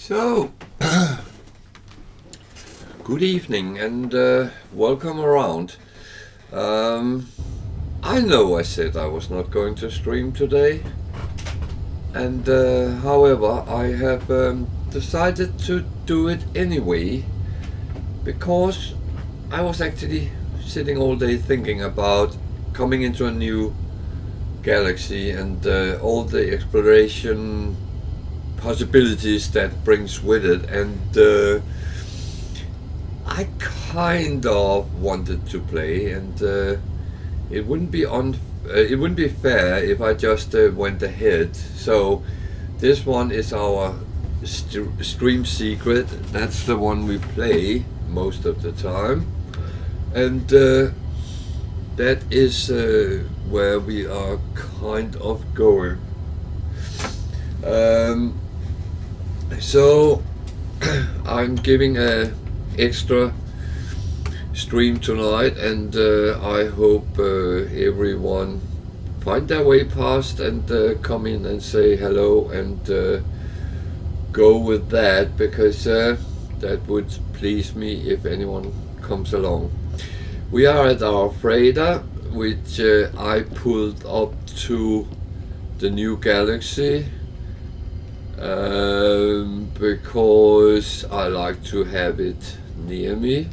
So, good evening and welcome around. I know I said I was not going to stream today, and however, I have decided to do it anyway because I was actually sitting all day thinking about coming into a new galaxy and all the exploration possibilities that brings with it, and I kind of wanted to play, and it wouldn't be fair if I just went ahead. So this one is our stream secret. That's the one we play most of the time, and that is where we are kind of going. So I'm giving a extra stream tonight, and I hope everyone find their way past and come in and say hello and go with that, because that would please me if anyone comes along. We are at our freighter, which I pulled up to the new galaxy because I like to have it near me,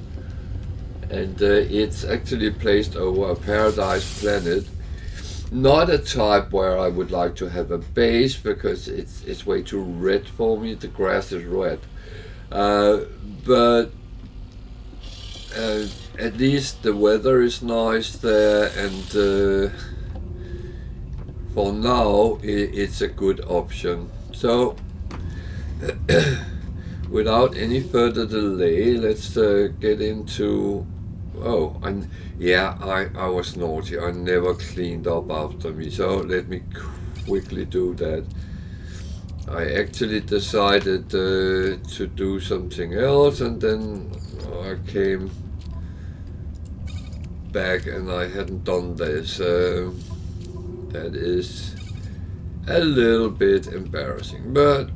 and it's actually placed over a paradise planet. Not a type where I would like to have a base, because it's way too red for me. The grass is red, but at least the weather is nice there, and for now it's a good option. So without any further delay, let's get into... Oh, I was naughty. I never cleaned up after me, so let me quickly do that. I actually decided to do something else, and then I came back and I hadn't done this. That is a little bit embarrassing, but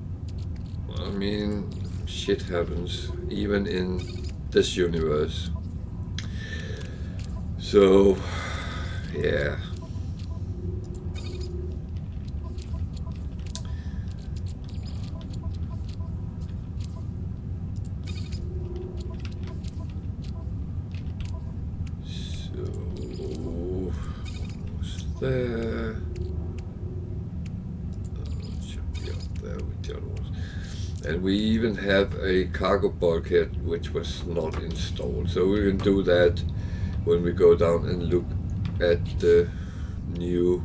I mean, shit happens even in this universe. So yeah, so almost there. And we even have a cargo bulkhead which was not installed, so we can do that when we go down and look at the new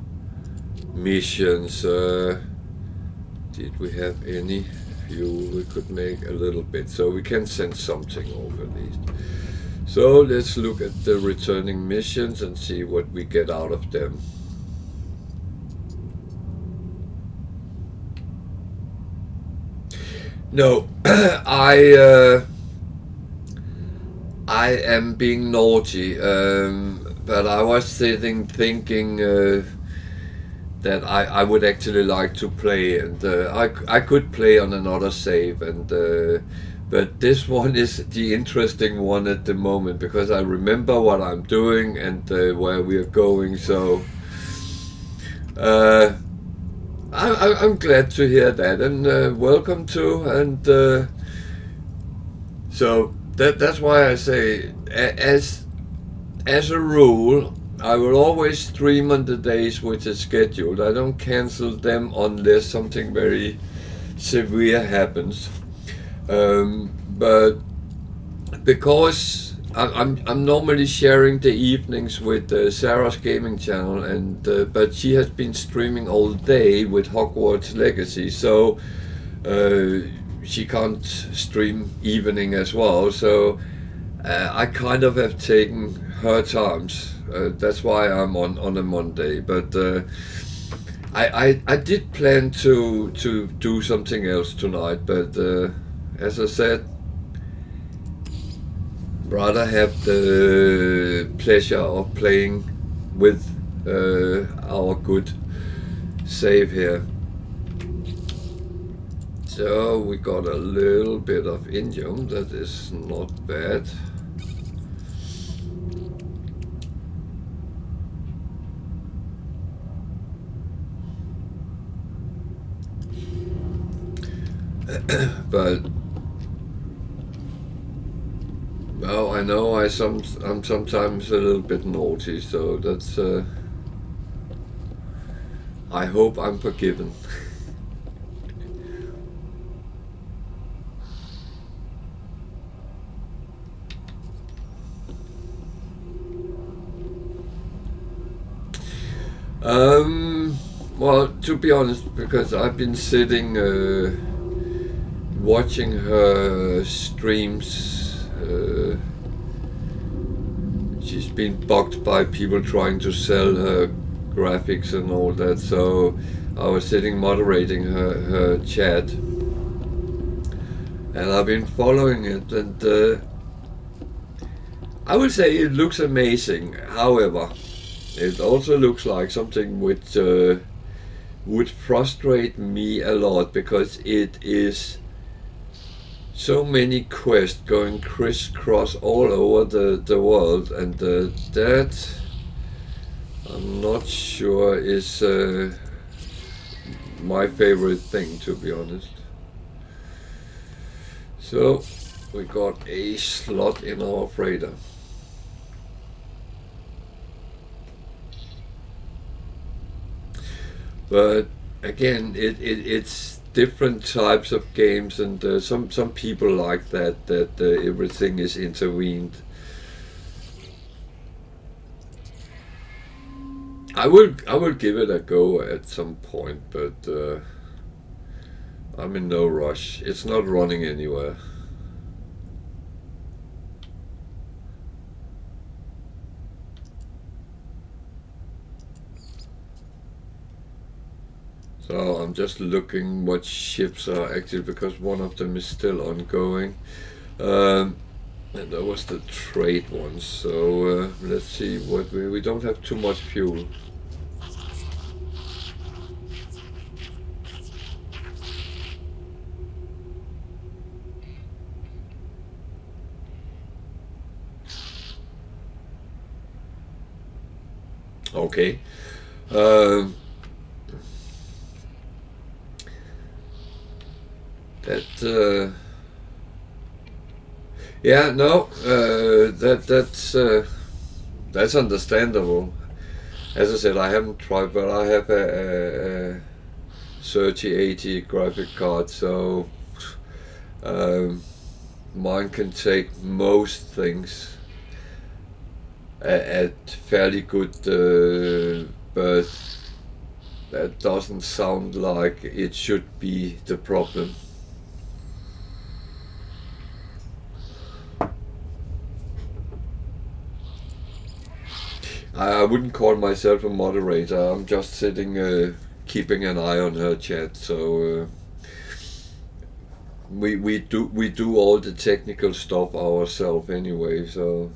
missions. Did we have any? Few. We could make a little bit, so we can send something over at least. So let's look at the returning missions and see what we get out of them. No, I am being naughty, but I was sitting thinking that I would actually like to play, and I could play on another save, and but this one is the interesting one at the moment, because I remember what I'm doing and where we are going. So I'm glad to hear that, and welcome to, and so that's why I say, as a rule, I will always stream on the days which is scheduled. I don't cancel them unless something very severe happens, but because I'm normally sharing the evenings with Sarah's gaming channel, and but she has been streaming all day with Hogwarts Legacy, so she can't stream evening as well. So I kind of have taken her times. That's why I'm on a Monday. But I did plan to do something else tonight, but as I said, rather have the pleasure of playing with our good save here. So we got a little bit of indium, that is not bad. But well, I know I'm sometimes a little bit naughty, so that's I hope I'm forgiven. Well, to be honest, because I've been sitting watching her streams. She's been bugged by people trying to sell her graphics and all that, so I was sitting moderating her chat, and I've been following it, and I would say it looks amazing. However, it also looks like something which would frustrate me a lot, because it is so many quests going crisscross all over the world, and that I'm not sure is my favorite thing, to be honest. So we got a slot in our freighter. But again, it's different types of games, and some people like that everything is intervened. I will give it a go at some point, but I'm in no rush. It's not running anywhere. So I'm just looking what ships are active, because one of them is still ongoing. And that was the trade one. So let's see what we don't have too much fuel. Okay. Yeah, no, that's understandable. As I said, I haven't tried, but I have a 3080 graphic card, so mine can take most things at fairly good, but that doesn't sound like it should be the problem. I wouldn't call myself a moderator. I'm just sitting, keeping an eye on her chat. So we do all the technical stuff ourselves anyway. So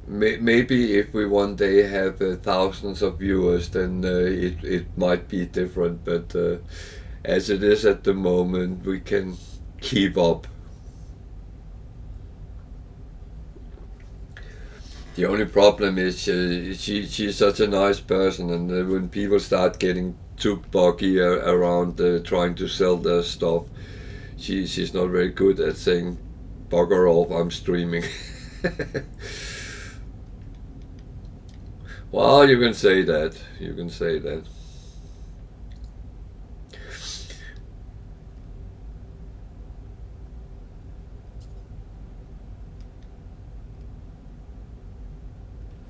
maybe if we one day have thousands of viewers, then it might be different. But as it is at the moment, we can keep up. The only problem is she's such a nice person, and when people start getting too buggy around trying to sell their stuff, she's not very good at saying, "Bugger off, I'm streaming." Well, you can say that. You can say that.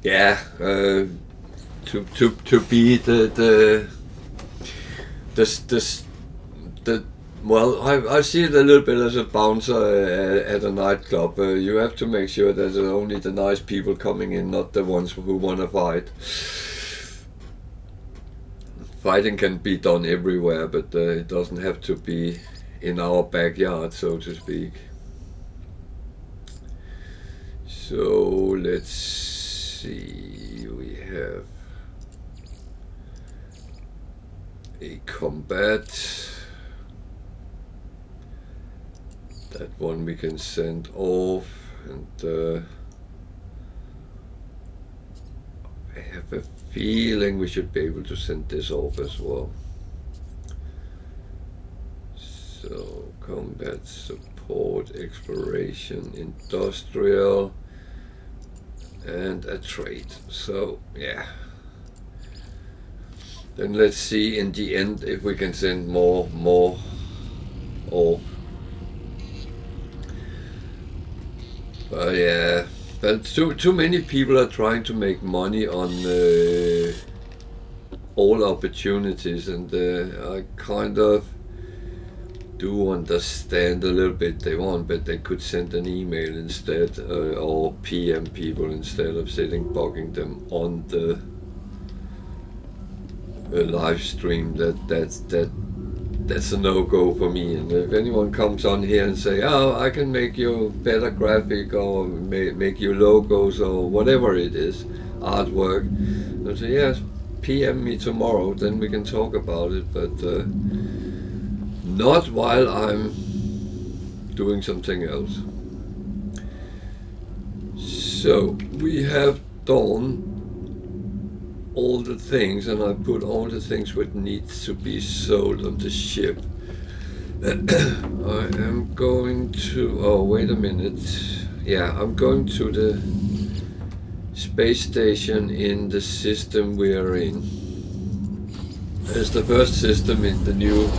Yeah, to be the well, I see it a little bit as a bouncer at a nightclub. You have to make sure that it's only the nice people coming in, not the ones who want to fight. Fighting can be done everywhere, but it doesn't have to be in our backyard, so to speak. So let's see, we have a combat. That one we can send off, and I have a feeling we should be able to send this off as well. So combat support, exploration, industrial, and a trade. So yeah, then let's see in the end if we can send more off. But yeah, but too many people are trying to make money on all opportunities, and I kind of do understand a little bit they want, but they could send an email instead, or PM people instead of bugging them on the live stream. That's a no-go for me. And if anyone comes on here and say, oh, I can make you better graphic or make you logos or whatever it is, artwork, they'll say, yes, PM me tomorrow, then we can talk about it, but not while I'm doing something else. So we have done all the things, and I put all the things what needs to be sold on the ship. I am going to, oh wait a minute, yeah, I'm going to the space station in the system we are in. It's the first system in the new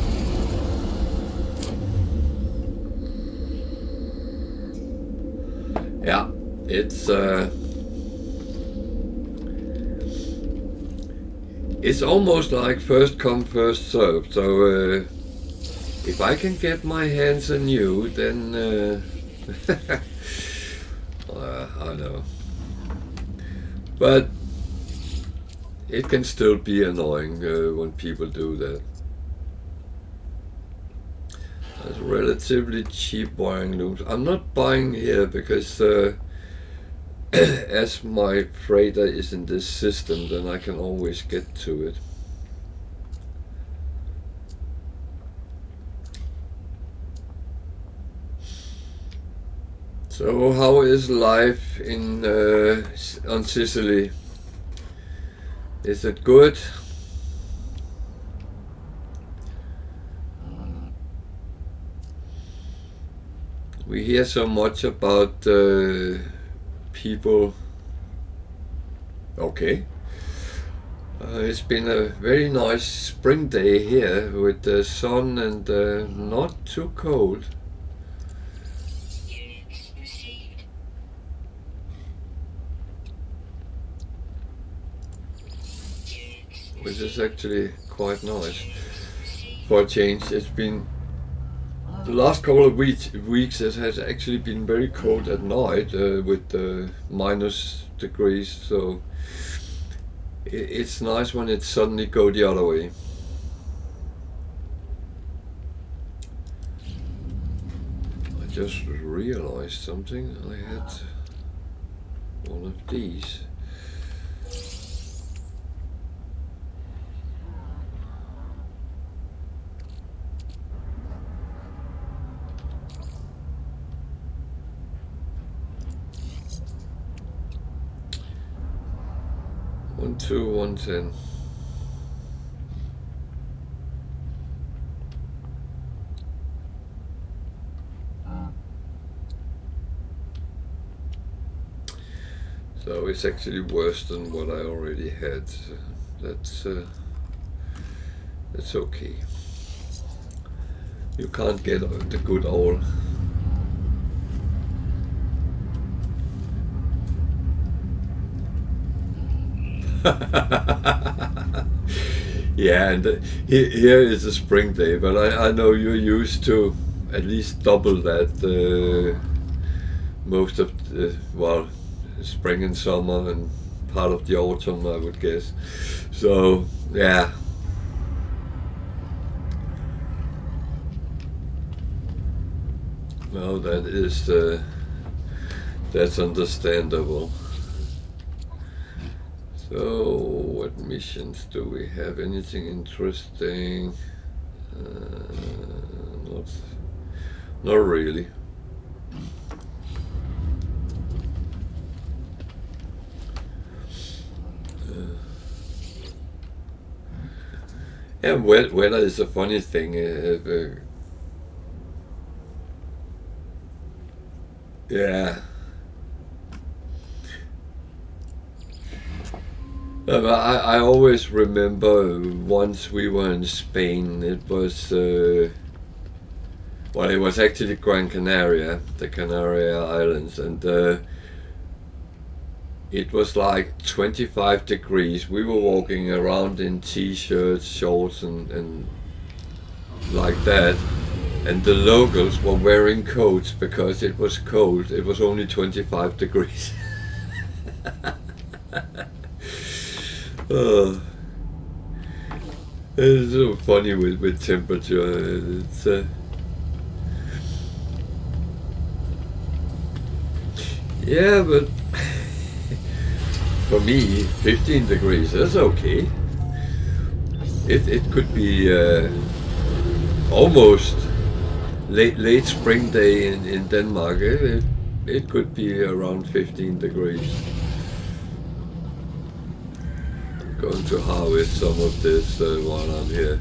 it's almost like first come first served. So if I can get my hands on you, then I know, but it can still be annoying when people do that. That's relatively cheap wiring loops. I'm not buying here because as my freighter is in this system, then I can always get to it. So how is life in on Sicily? Is it good? We hear so much about people. Okay. It's been a very nice spring day here with the sun and not too cold. Which is actually quite nice for a change. It's been the last couple of weeks it has actually been very cold at night with minus degrees, so it's nice when it suddenly go the other way. I just realized something. I had one of these. One, 2, 110. So it's actually worse than what I already had. That's okay. You can't get the good old. Yeah, and here is a spring day, but I know you're used to at least double that most of the, well, spring and summer and part of the autumn, I would guess. So yeah. No, that is that's understandable. So, what missions do we have? Anything interesting? Not really. Yeah, weather is a funny thing. Yeah. I always remember once we were in Spain. It was well, it was actually Gran Canaria, the Canary Islands, and it was like 25 degrees. We were walking around in t-shirts, shorts, and like that. And the locals were wearing coats because it was cold. It was only 25 degrees. uh, it's so funny with temperature. It's yeah, but for me, 15 degrees, that's okay. It could be almost late spring day in Denmark. It could be around 15 degrees. I'm going to harvest some of this while I'm here.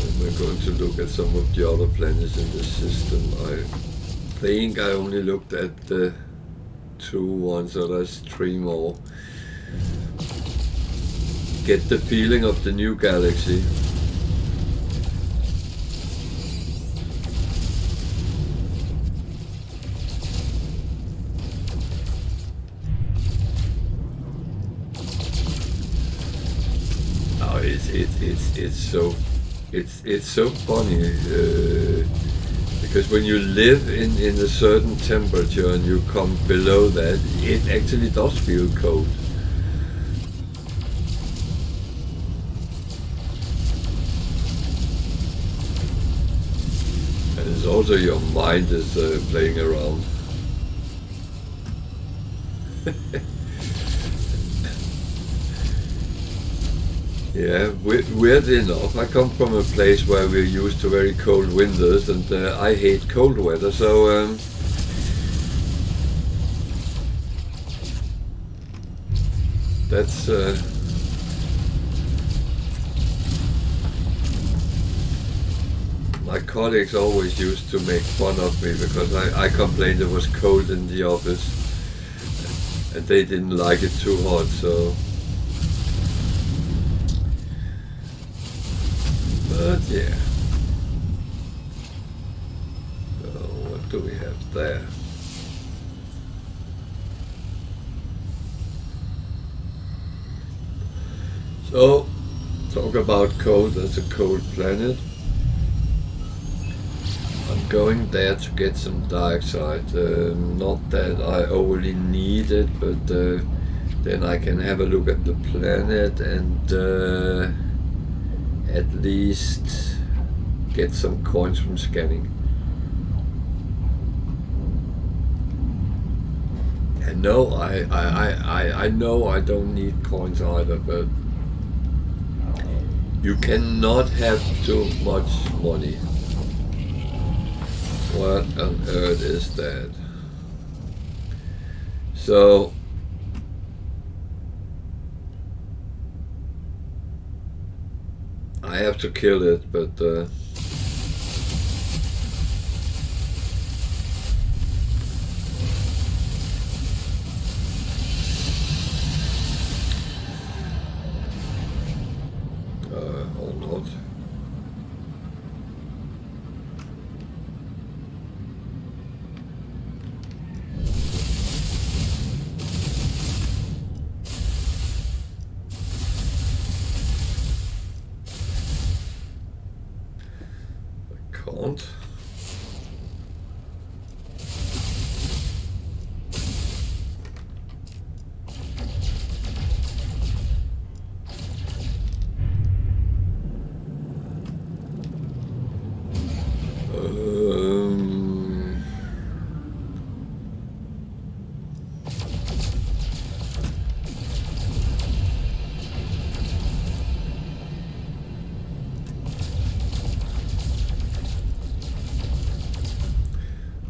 And we're going to look at some of the other planets in the system. I think I only looked at the 2 ones, so there's 3 more. Get the feeling of the new galaxy. Oh, it's so funny because when you live in a certain temperature and you come below that, it actually does feel cold. And it's also your mind is playing around. Yeah, weird enough, I come from a place where we're used to very cold winters, and I hate cold weather, so that's my colleagues always used to make fun of me because I complained it was cold in the office, and they didn't like it too hot, so. But yeah. So what do we have there? So, talk about cold as a cold planet. I'm going there to get some dioxide. Not that I overly need it, but then I can have a look at the planet and at least get some coins from scanning. And no, I know I don't need coins either, but you cannot have too much money. What on earth is that? So I have to kill it, but or not. Can't.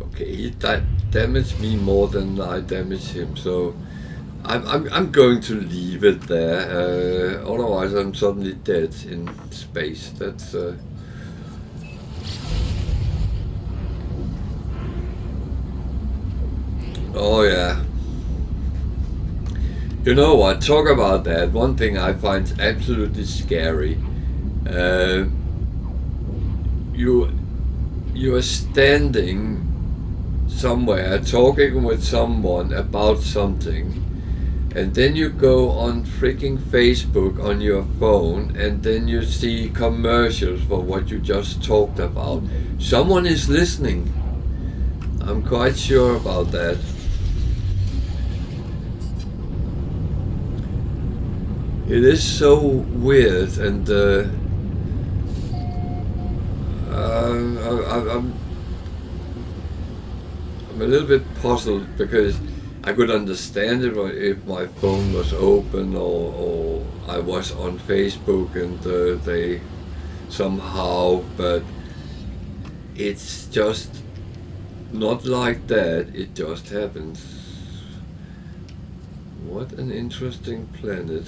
Okay, he damaged me more than I damaged him, so I'm going to leave it there. Otherwise, I'm suddenly dead in space. That's. Oh yeah. You know what? Talk about that. One thing I find absolutely scary. Uh, you you are standing somewhere talking with someone about something, and then you go on freaking Facebook on your phone, and then you see commercials for what you just talked about. Someone is listening. I'm quite sure about that. It is so weird, and I'm a little bit puzzled because I could understand it if my phone was open or I was on Facebook and they somehow, but it's just not like that. It just happens. What an interesting planet.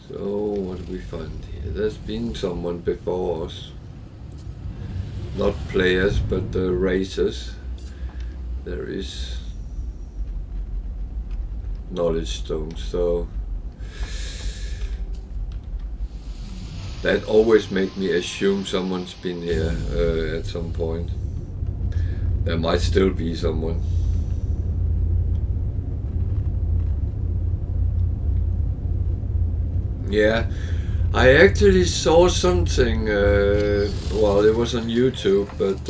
So what do we find here? There's been someone before us. Not players, but racers. There is knowledge stones, so that always make me assume someone's been here at some point. There might still be someone. Yeah, I actually saw something, well, it was on YouTube, but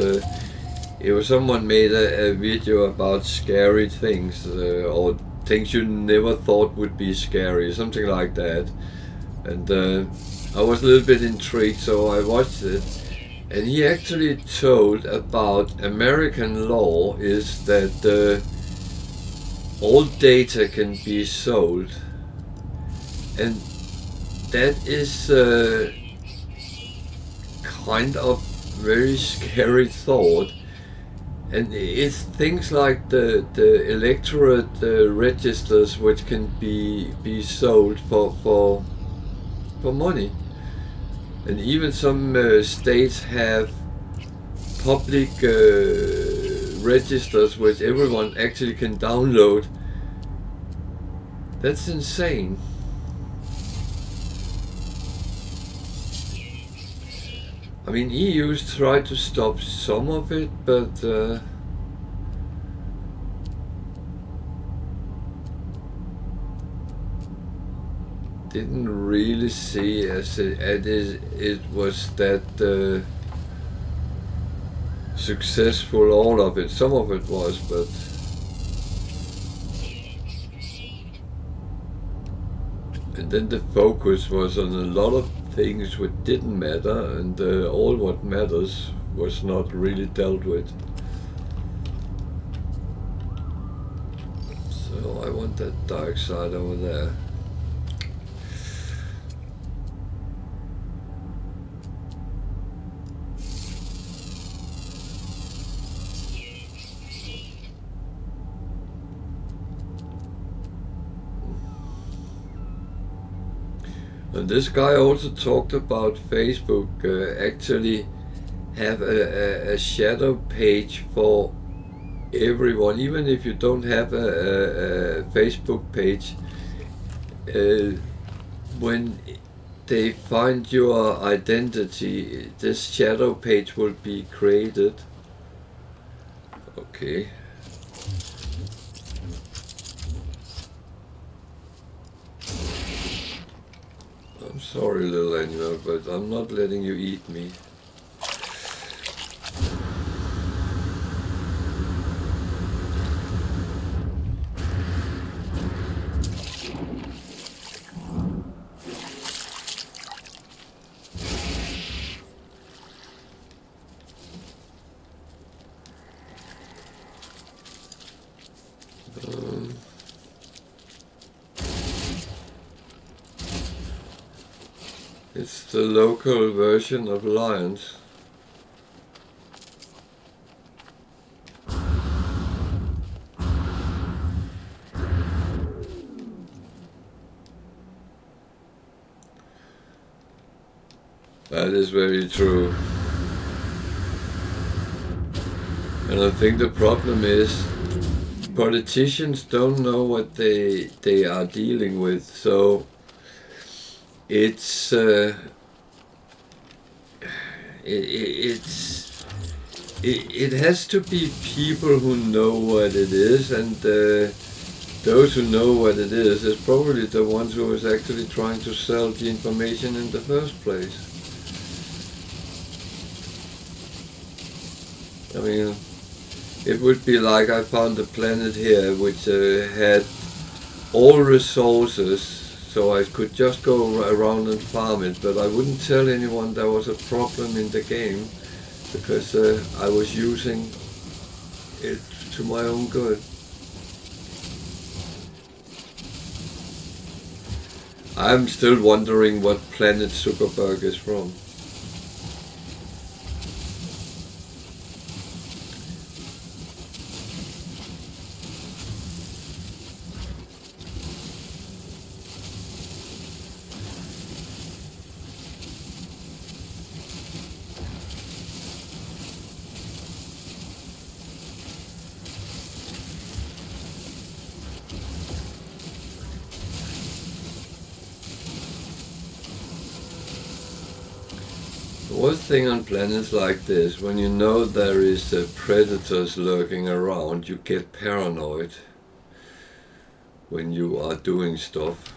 it was someone made a video about scary things, or things you never thought would be scary, something like that. And I was a little bit intrigued, so I watched it. And he actually told about American law is that all data can be sold. And that is kind of very scary thought, and it's things like the electorate registers which can be sold for money, and even some states have public registers which everyone actually can download. That's insane. I mean, EU's tried to stop some of it, but didn't really see as it was that successful. All of it, some of it was, but and then the focus was on a lot of things which didn't matter, and all what matters was not really dealt with. So I want that dark side over there. And this guy also talked about Facebook actually have a shadow page for everyone, even if you don't have a Facebook page. When they find your identity, this shadow page will be created. Okay. I'm sorry, little animal, but I'm not letting you eat me. It's the local version of lions. That is very true. And I think the problem is politicians don't know what they are dealing with, so it's it has to be people who know what it is, and those who know what it is probably the ones who is actually trying to sell the information in the first place. I mean, it would be like I found a planet here which had all resources, so I could just go around and farm it, but I wouldn't tell anyone there was a problem in the game, because I was using it to my own good. I'm still wondering what planet Zuckerberg is from. One thing on planets like this, when you know there is predators lurking around, you get paranoid when you are doing stuff.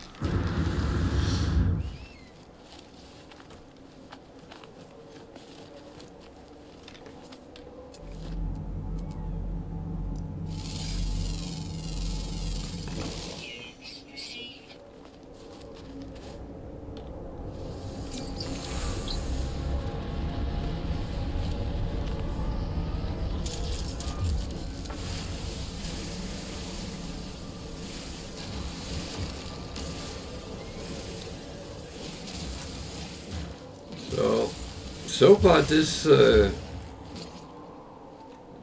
So far this,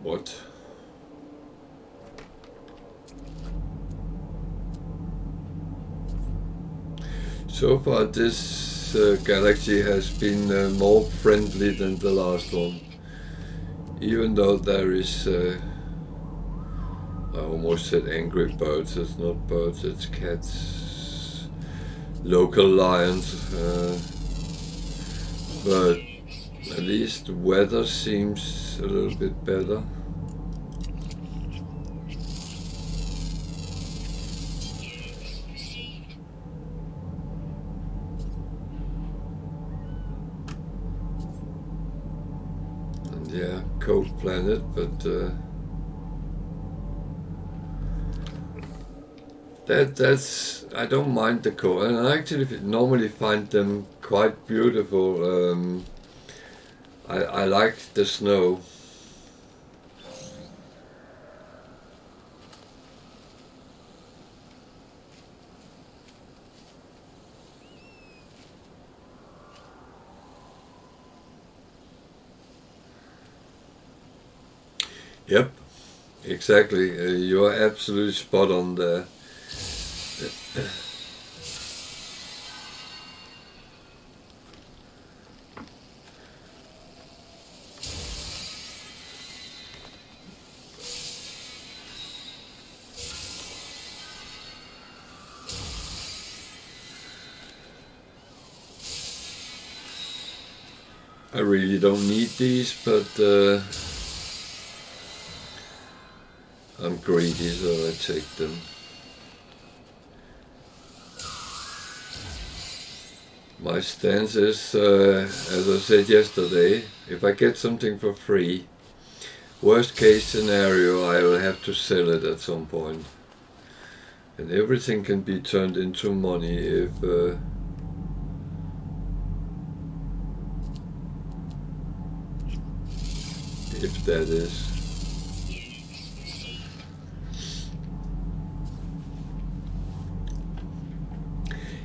what? So far this galaxy has been more friendly than the last one. Even though there is, I almost said angry birds, it's not birds, it's cats, local lions, but at least the weather seems a little bit better. And yeah, cold planet, but that's I don't mind the cold, and I actually normally find them quite beautiful. I like the snow. Yep, exactly. You're absolutely spot on there. I really don't need these, but I'm greedy, so I take them. My stance is, as I said yesterday, if I get something for free, worst case scenario, I will have to sell it at some point. And everything can be turned into money if that is.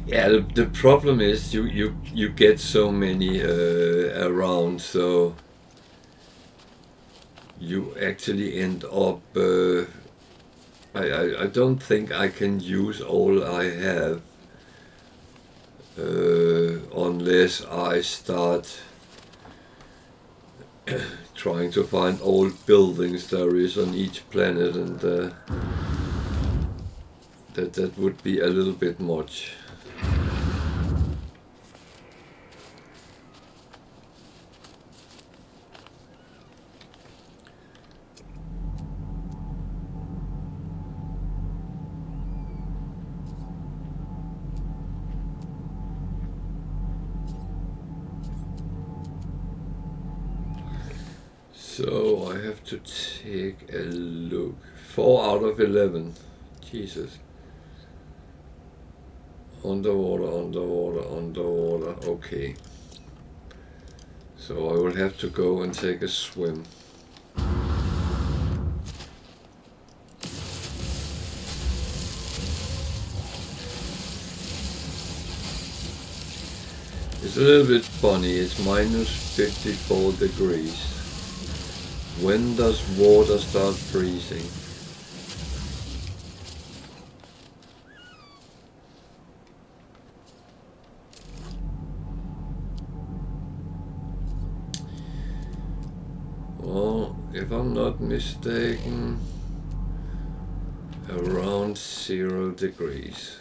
Yeah, the problem is you get so many around, so you actually end up. I don't think I can use all I have on unless I start trying to find old buildings there is on each planet, and that would be a little bit much. So I have to take a look. 4 out of 11. Jesus. Underwater, underwater, underwater. Okay. So I will have to go and take a swim. It's a little bit funny. It's minus 54 degrees. When does water start freezing? Well, if I'm not mistaken, around 0 degrees.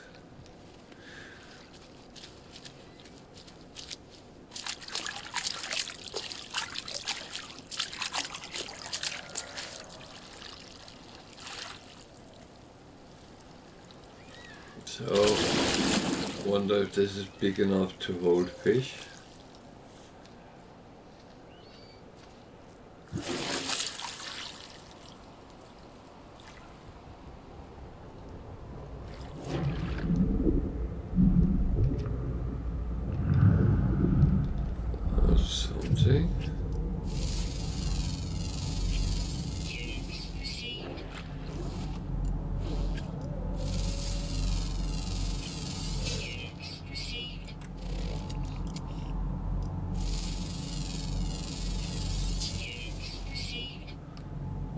So, wonder if this is big enough to hold fish. Or something.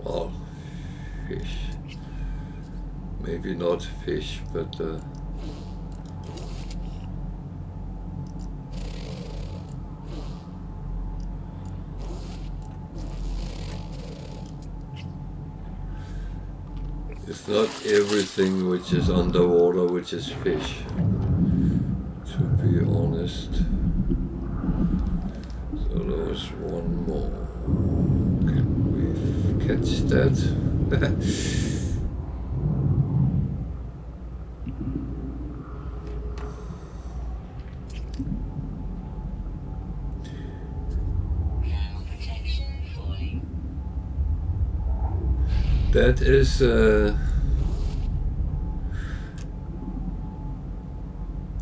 Well, fish. Maybe not fish, but it's not everything which is underwater which is fish, to be honest. So there was one more. Can we catch that? That is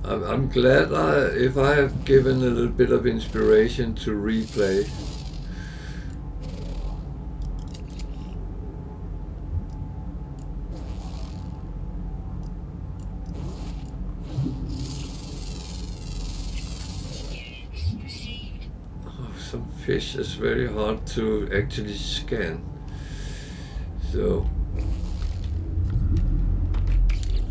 I'm glad if I have given a little bit of inspiration to replay. Oh, some fish is very hard to actually scan. So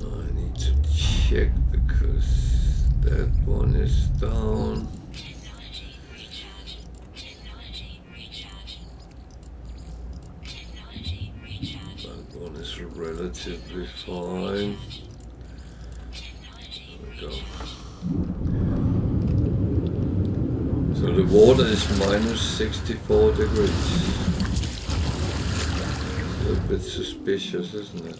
I need to check because that one is down. Technology recharging. Technology recharging. Technology recharging. That one is relatively fine. There we go. So the water is minus 64 degrees. A bit suspicious, isn't it?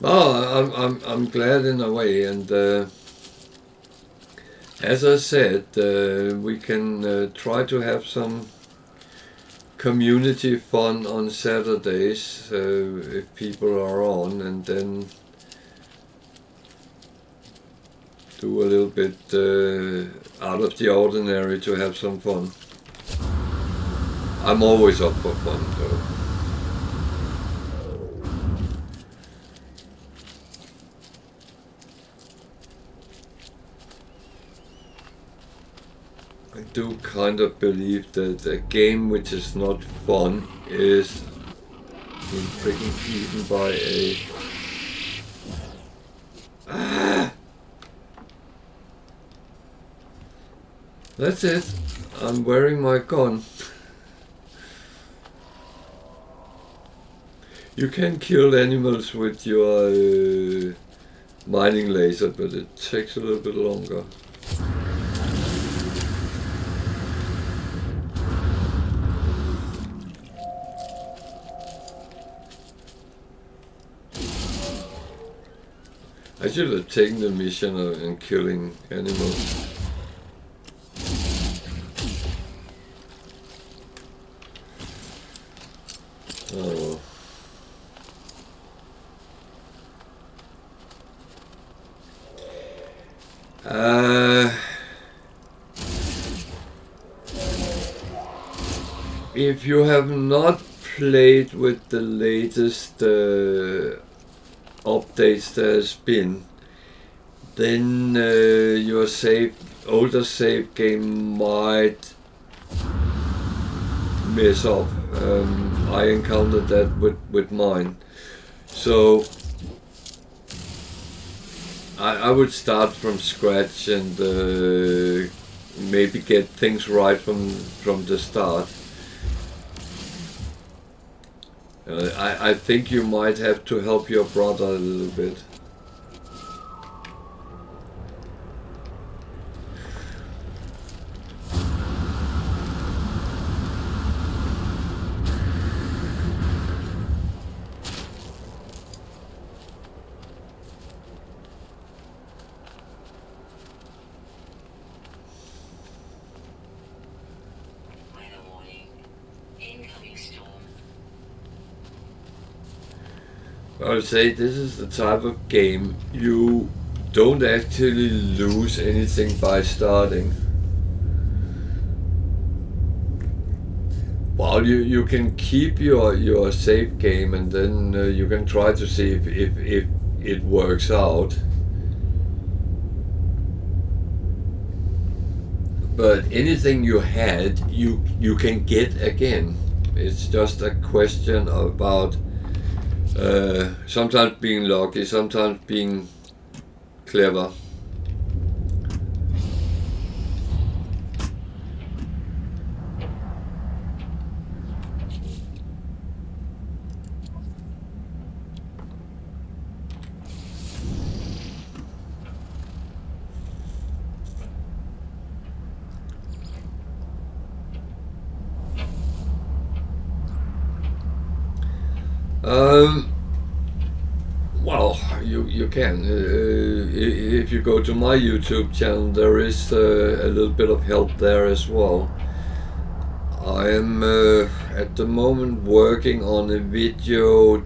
Oh, I'm glad in a way, and as I said, we can try to have some community fun on Saturdays if people are on, and then do a little bit out of the ordinary to have some fun. I'm always up for fun though. I do kind of believe that a game which is not fun is being freaking eaten by a That's it. I'm wearing my gun. You can kill animals with your mining laser, but it takes a little bit longer. I should have taken the mission in killing animals. Oh. If you have not played with the latest updates there's been, then your older save game might mess up. I encountered that with mine. So I would start from scratch and maybe get things right from the start. I think you might have to help your brother a little bit. Weather warning. Incoming storm. I would say this is the type of game you don't actually lose anything by starting. Well, you can keep your save game and then you can try to see if it works out. But anything you had, you can get again. It's just a question about sometimes being lucky, sometimes being clever. Well, you can. If you go to my YouTube channel, there is a little bit of help there as well. I am at the moment working on a video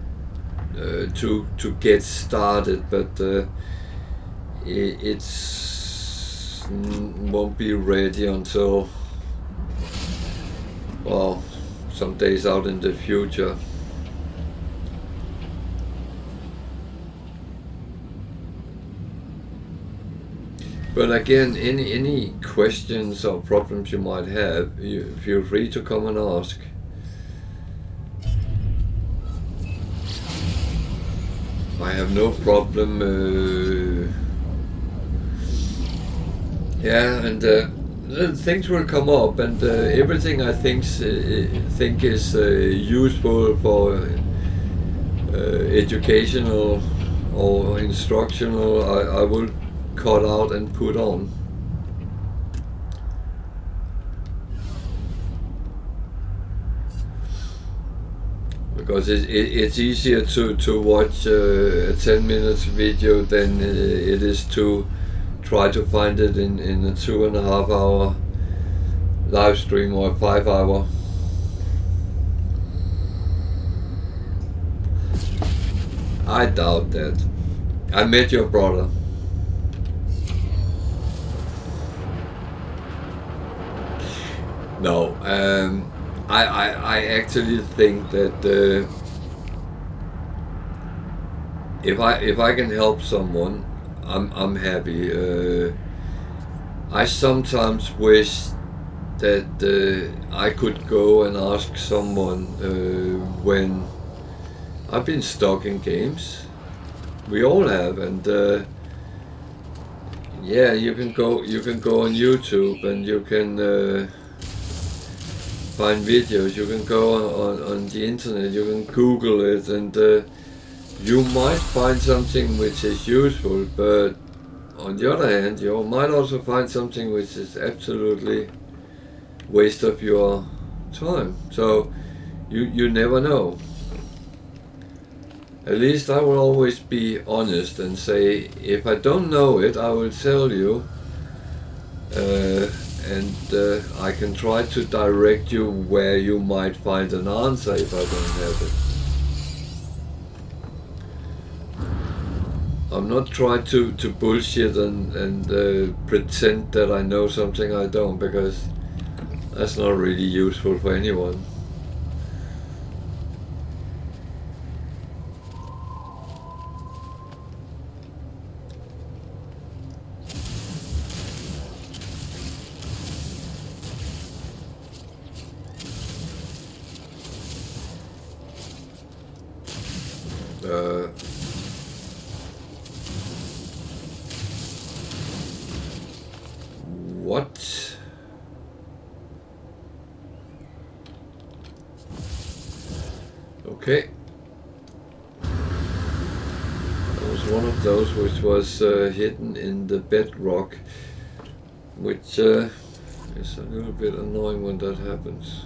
to get started, but it's won't be ready until, well, some days out in the future. But again, any questions or problems you might have, you feel free to come and ask. I have no problem. Yeah, and things will come up, and everything I think is useful for educational or instructional, I will cut out and put on. Because it's easier to watch a 10 minutes video than it is to try to find it in a 2.5 hour live stream or a 5 hour. I doubt that. I met your brother. No, I actually think that if I can help someone, I'm happy. I sometimes wish that I could go and ask someone when I've been stuck in games. We all have, and yeah, you can go on YouTube and you can find videos. You can go on the internet. You can Google it, and you might find something which is useful. But on the other hand, you might also find something which is absolutely waste of your time. So you never know. At least I will always be honest and say, if I don't know it, I will tell you, and I can try to direct you where you might find an answer if I don't have it. I'm not trying to bullshit and pretend that I know something I don't, because that's not really useful for anyone. What? Okay. That was one of those which was hidden in the bedrock, which is a little bit annoying when that happens.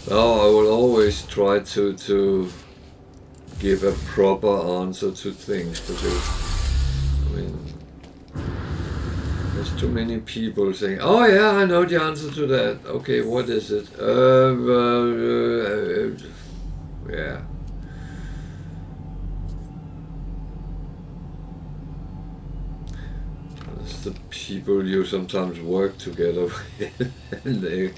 Now I will always try to give a proper answer to things, because I mean, there's too many people saying, "Oh yeah, I know the answer to that." Okay, what is it? Yeah. It's the people you sometimes work together with, and they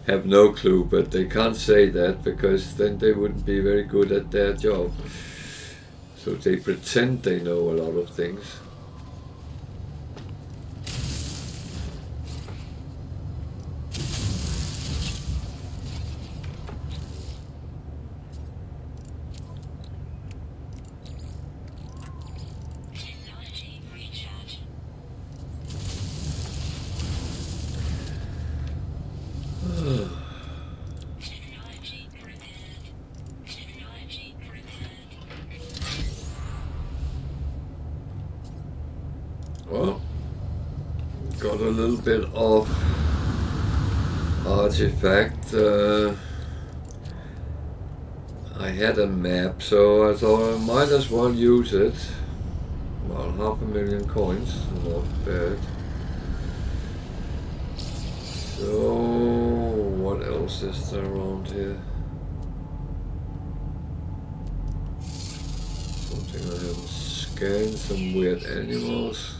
have no clue, but they can't say that because then they wouldn't be very good at their job. So they pretend they know a lot of things. Technology recharge. Technology prepared. Technology prepared. Well, got a little bit of artifact. I had a map, so I thought I might as well use it. Well, 500,000 coins, not bad. So, what else is there around here? Something I haven't scanned, some weird animals.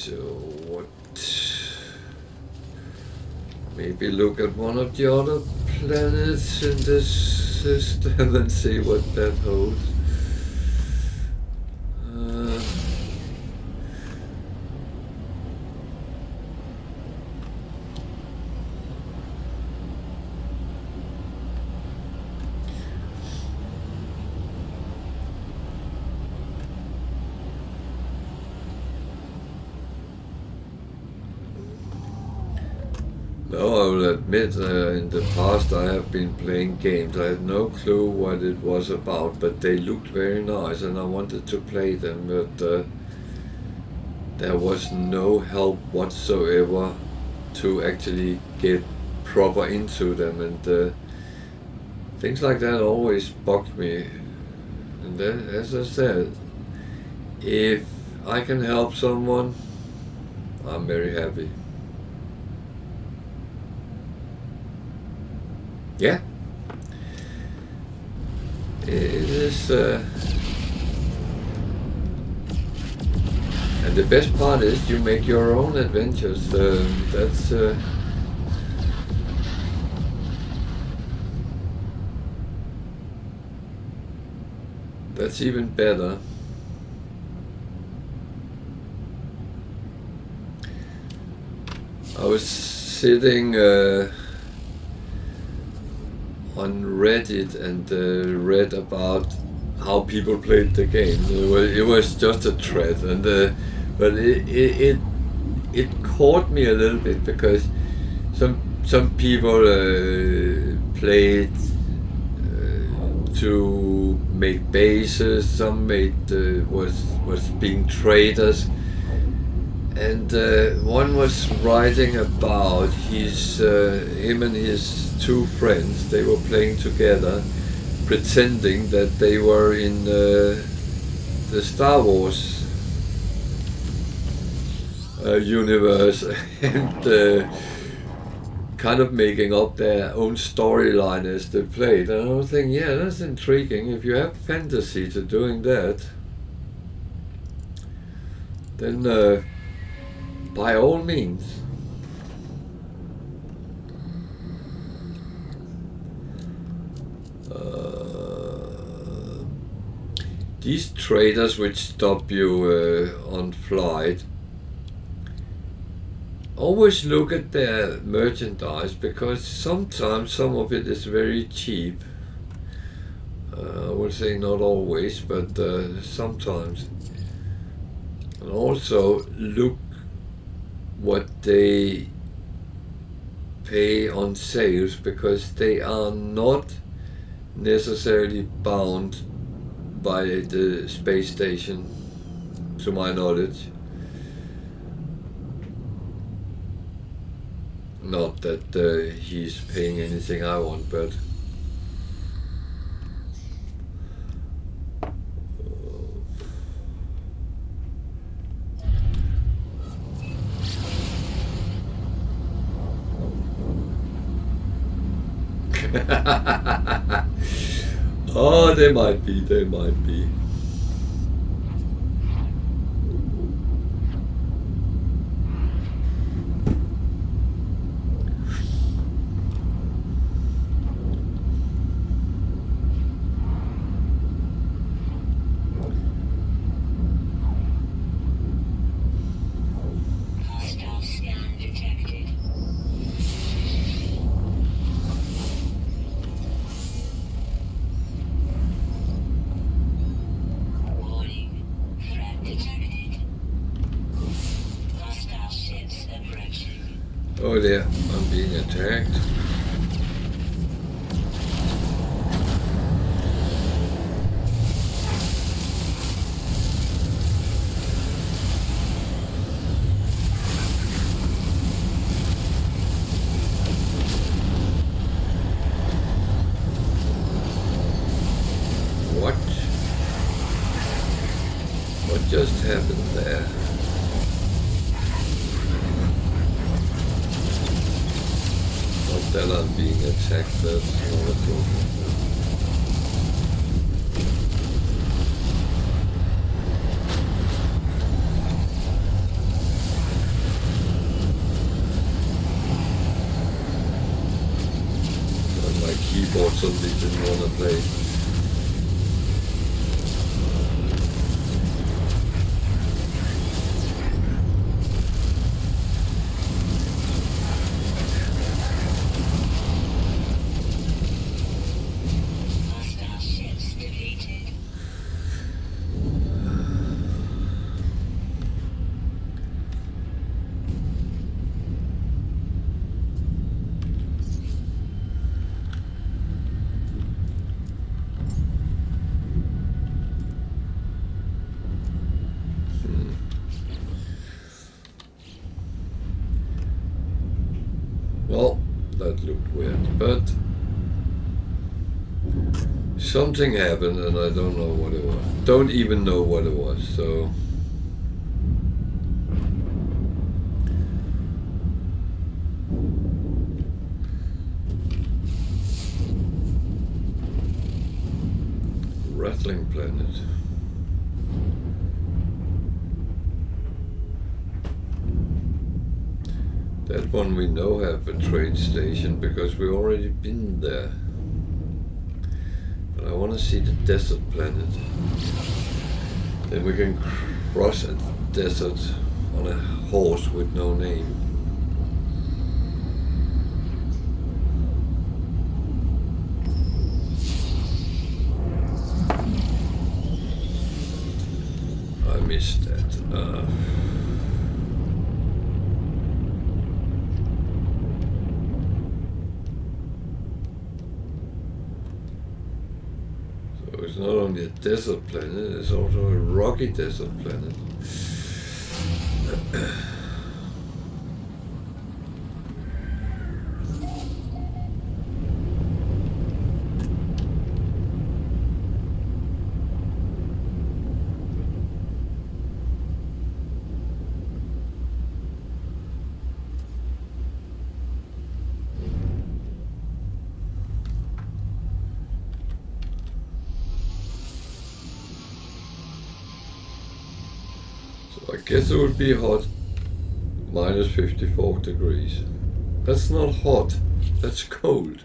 So what? Maybe look at one of the other planets in this system and see what that holds. No, I will admit, in the past I have been playing games. I had no clue what it was about, but they looked very nice and I wanted to play them, but there was no help whatsoever to actually get proper into them, and things like that always bugged me. And then, as I said, if I can help someone, I'm very happy. Yeah, it is. And the best part is you make your own adventures. That's even better. I was sitting on Reddit and read about how people played the game. It was just a thread, and but it caught me a little bit because some people played to make bases. Some made was being traders. And one was writing about him and his two friends. They were playing together, pretending that they were in the Star Wars universe, and kind of making up their own storyline as they played. And I was thinking, yeah, that's intriguing. If you have fantasy to doing that, then by all means. These traders which stop you on flight, always look at their merchandise, because sometimes some of it is very cheap. I would say not always, but sometimes. And also look what they pay on sales, because they are not necessarily bound by the space station, to my knowledge. Not that he's paying anything I want, but oh, they might be. Hostile scan detected. Warning. Threat detected. Hostile ships approaching. Oh dear, I'm being attacked. What just happened there? Not that I'm being attacked, that's not a problem. And my keyboard suddenly didn't want to play. Hostile ships defeated. Well, that looked weird, but something happened and I don't know what it was. Don't even know what it was, so... battling planet. That one we know have a trade station because we already been there. But I want to see the desert planet. Then we can cross a desert on a horse with no name. I missed that. So it's not only a desert planet, it's also a rocky desert planet. I guess it would be hot, minus 54 degrees. That's not hot, that's cold.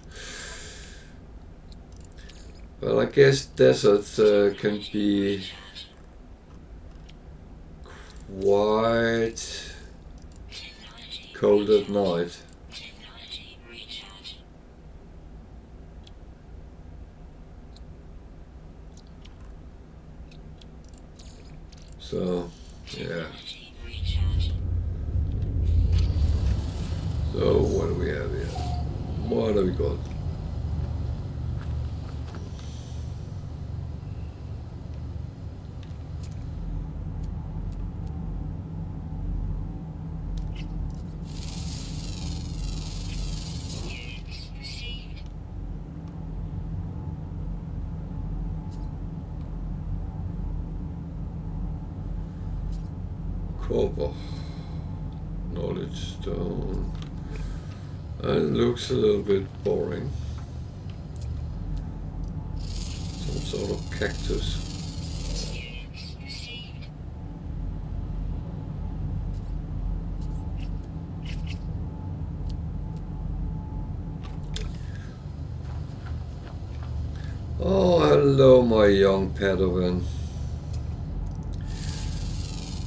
Well, I guess deserts can be quite cold at night. So, yeah. So what do we have here? What have we got? Copper. Knowledge stone. It looks a little bit boring. Some sort of cactus. Oh, hello, my young Padawan.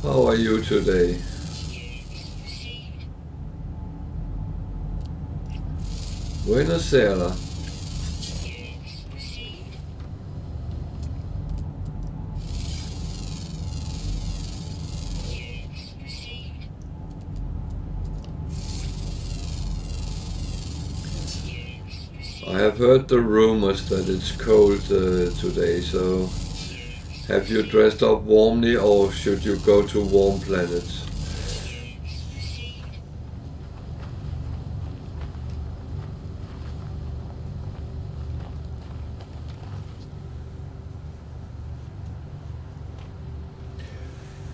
How are you today? Buonasera. I have heard the rumors that it's cold today, so have you dressed up warmly or should you go to warm planets?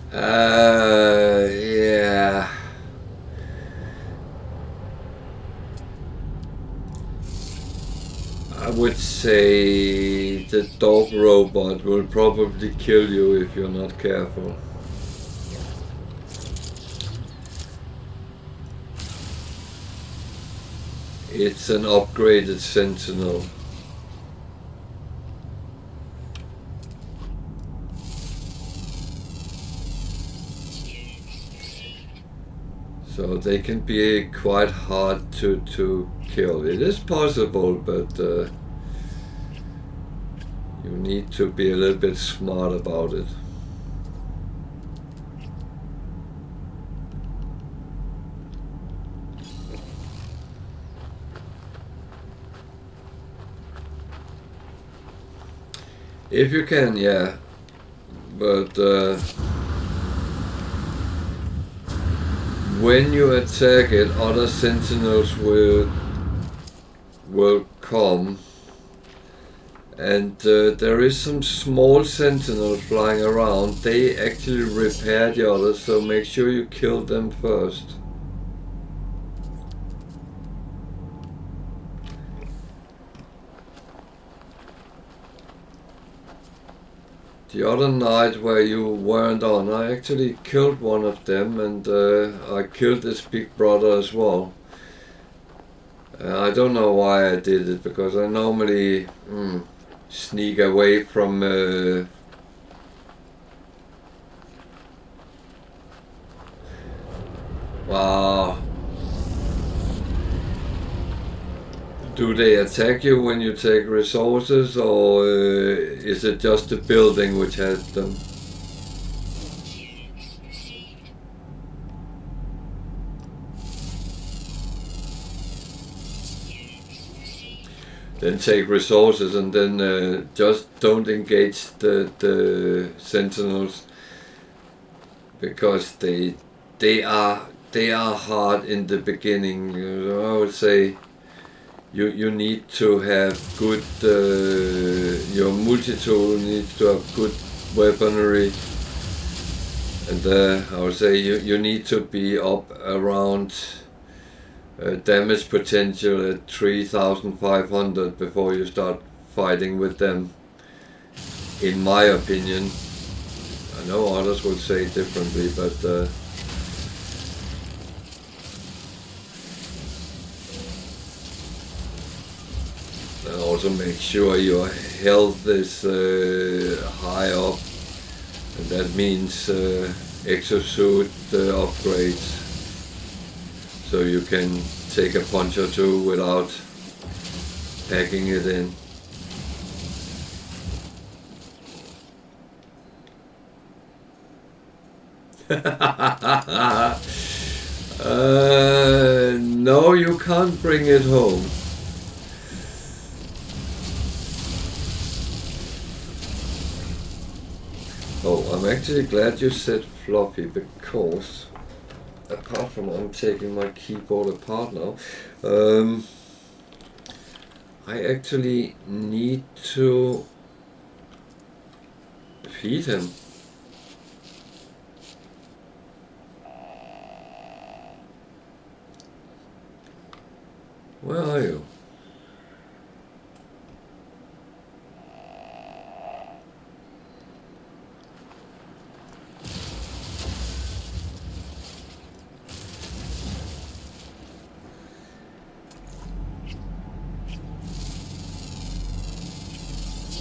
Yeah. I would say the dog robot will probably kill you if you're not careful. It's an upgraded Sentinel. So they can be quite hard to kill. It is possible, but you need to be a little bit smart about it. If you can, yeah, but when you attack it, other sentinels will come, and there is some small sentinels flying around. They actually repair the others, so make sure you kill them first. the other night where you weren't on, I actually killed one of them, and I killed this big brother as well. I don't know why I did it, because I normally sneak away from wow. Do they attack you when you take resources, or is it just the building which has them? Units received. Units received. Then take resources, and then just don't engage the sentinels, because they are hard in the beginning. I would say you need to have good your multi-tool needs to have good weaponry, and I would say you need to be up around damage potential at 3,500 before you start fighting with them, in my opinion. I know others would say differently, but and also make sure your health is high up, and that means exosuit upgrades, so you can take a punch or two without packing it in. No, you can't bring it home. Oh, I'm actually glad you said Fluffy, because apart from I'm taking my keyboard apart now, I actually need to feed him. Where are you?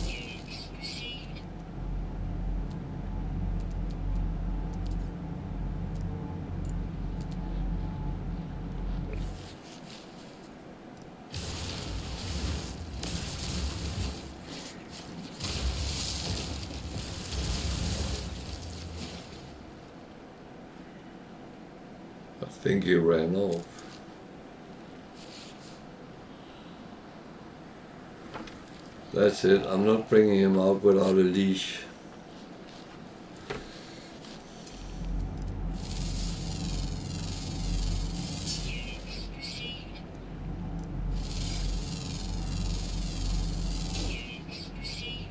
Units received. I think he ran off. That's it. I'm not bringing him out without a leash. Units received. Units received. Units received.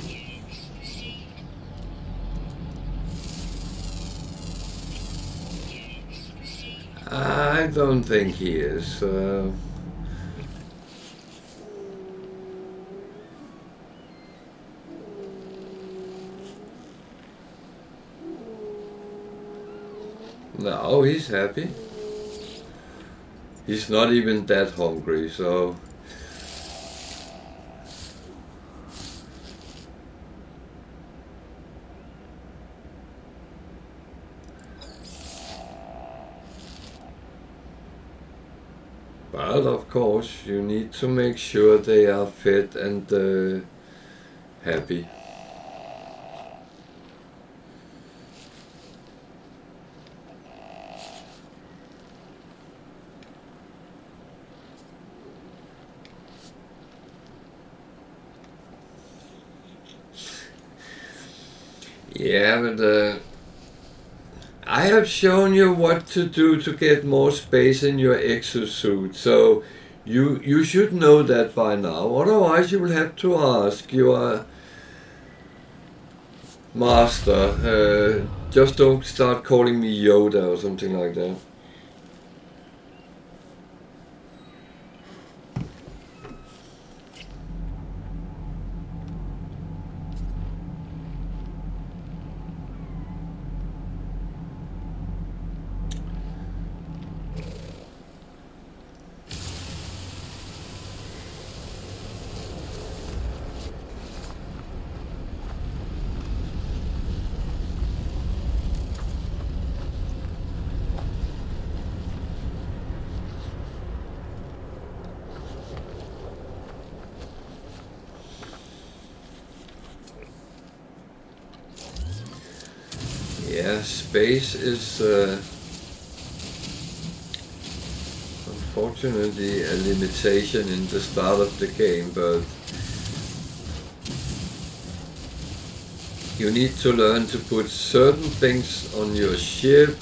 Units received. I don't think he is. No, he's happy. He's not even that hungry, so. But of course, you need to make sure they are fed and happy. Yeah, but I have shown you what to do to get more space in your exosuit, so you should know that by now. Otherwise, you will have to ask your master. Just don't start calling me Yoda or something like that. Yeah, space is unfortunately a limitation in the start of the game, but you need to learn to put certain things on your ship,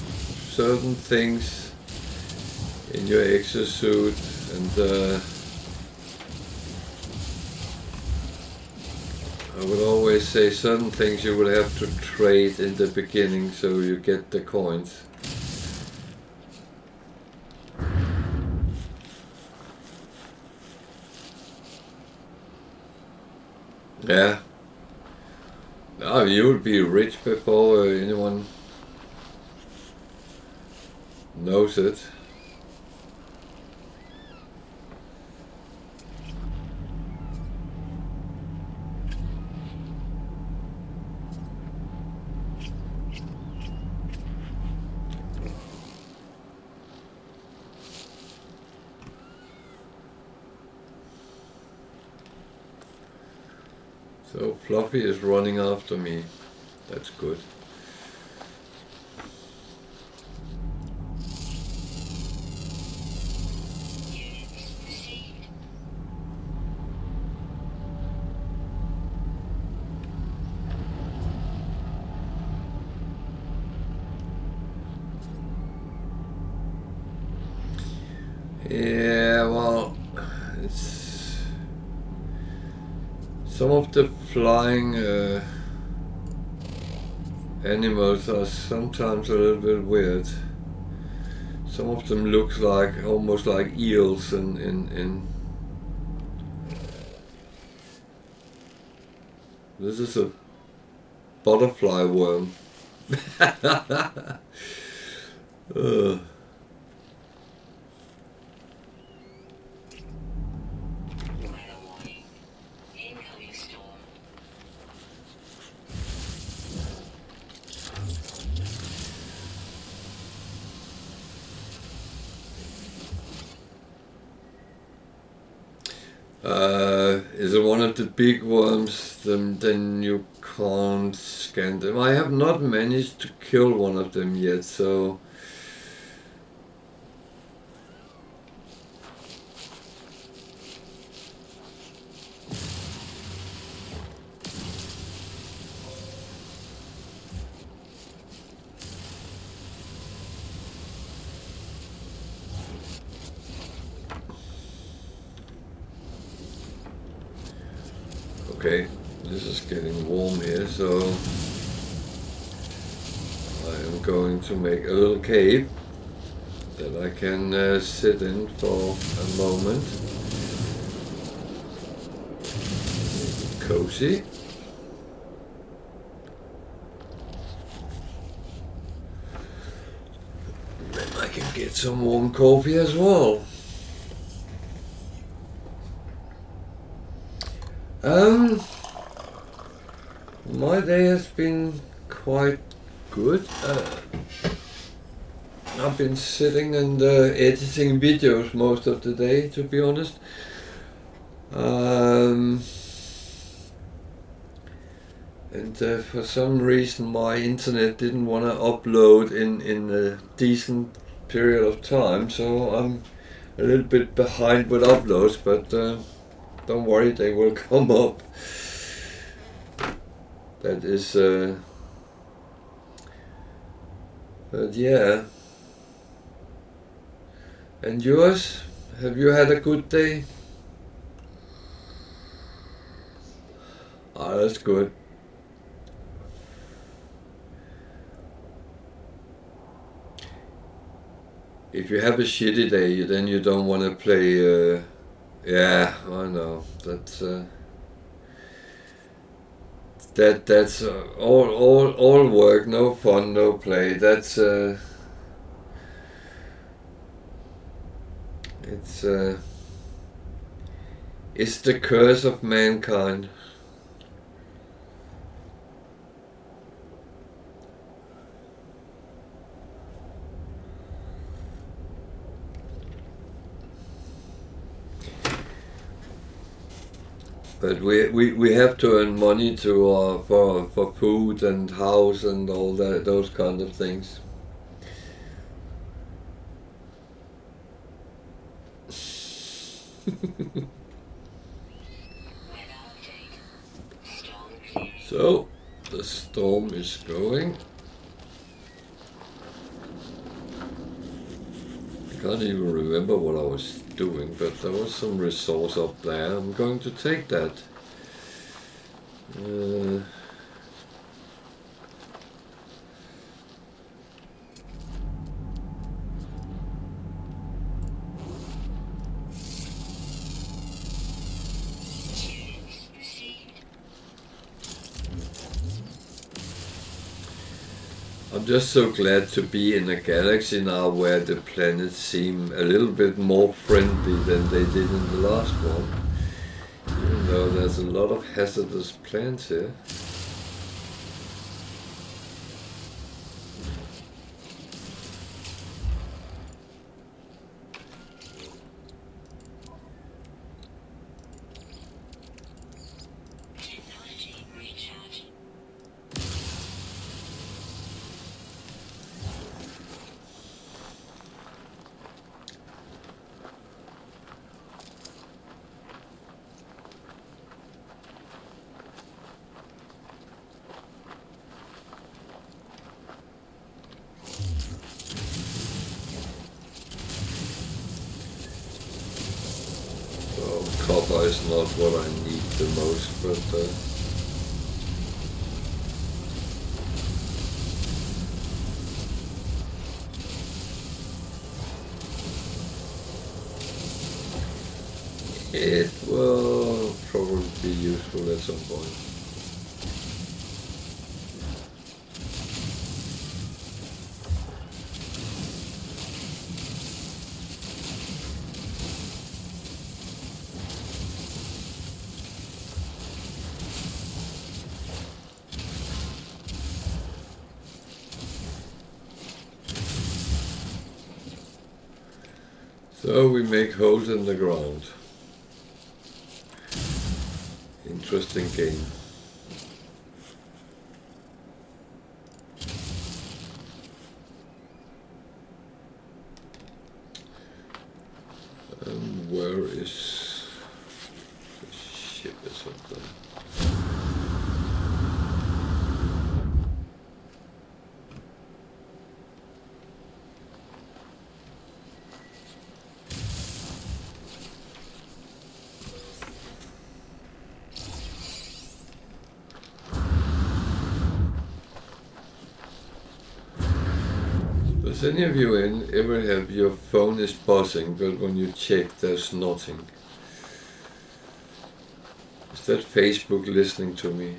certain things in your exosuit, and I would always say certain things you will have to trade in the beginning so you get the coins. Yeah. Oh, you'll be rich before anyone knows it. So Fluffy is running after me. That's good. Units received. Yeah, well, it's some of the flying animals are sometimes a little bit weird. Some of them look like almost like eels in This is a butterfly worm. Ugh. Weather warning. Incoming storm. Is it one of the big worms? Then you can't scan them. I have not managed to kill one of them yet, so okay. This is getting warm here, so I am going to make a little cave that I can sit in for a moment. Cozy. Then I can get some warm coffee as well. My day has been quite good. I've been sitting and editing videos most of the day, to be honest. And for some reason my internet didn't want to upload in a decent period of time, so I'm a little bit behind with uploads, but don't worry, they will come up. That is, but yeah. And yours? Have you had a good day? Ah, that's good. If you have a shitty day, then you don't want to play. Yeah, I know. That's all work, no fun, no play. It's the curse of mankind. But we have to earn money to for food and house and all that, those kind of things. Weather update. Storm clearing. So the storm is going. I can't even remember what I was doing, but there was some resource up there. I'm going to take that. Students received. I'm just so glad to be in a galaxy now where the planets seem a little bit more friendly than they did in the last one. Even though there's a lot of hazardous plants here. Technology recharge. So copper is not what I need the most, but it will probably be useful at some point. So we make holes in the ground. Interesting game. Where is the ship or something? Does any of you ever have your phone is buzzing, but when you check there's nothing? Is that Facebook listening to me?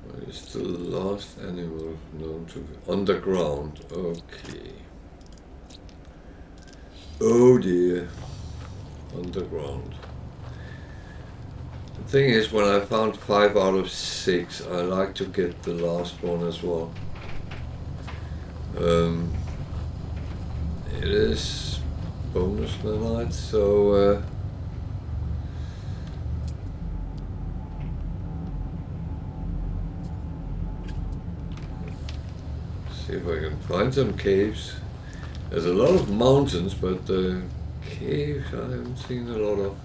Where is the last animal known to be? Underground. Okay. Oh dear. Underground. The thing is, when I found 5 out of 6, I like to get the last one as well. It is bonus tonight, so see if I can find some caves. There's a lot of mountains, but caves I haven't seen a lot of.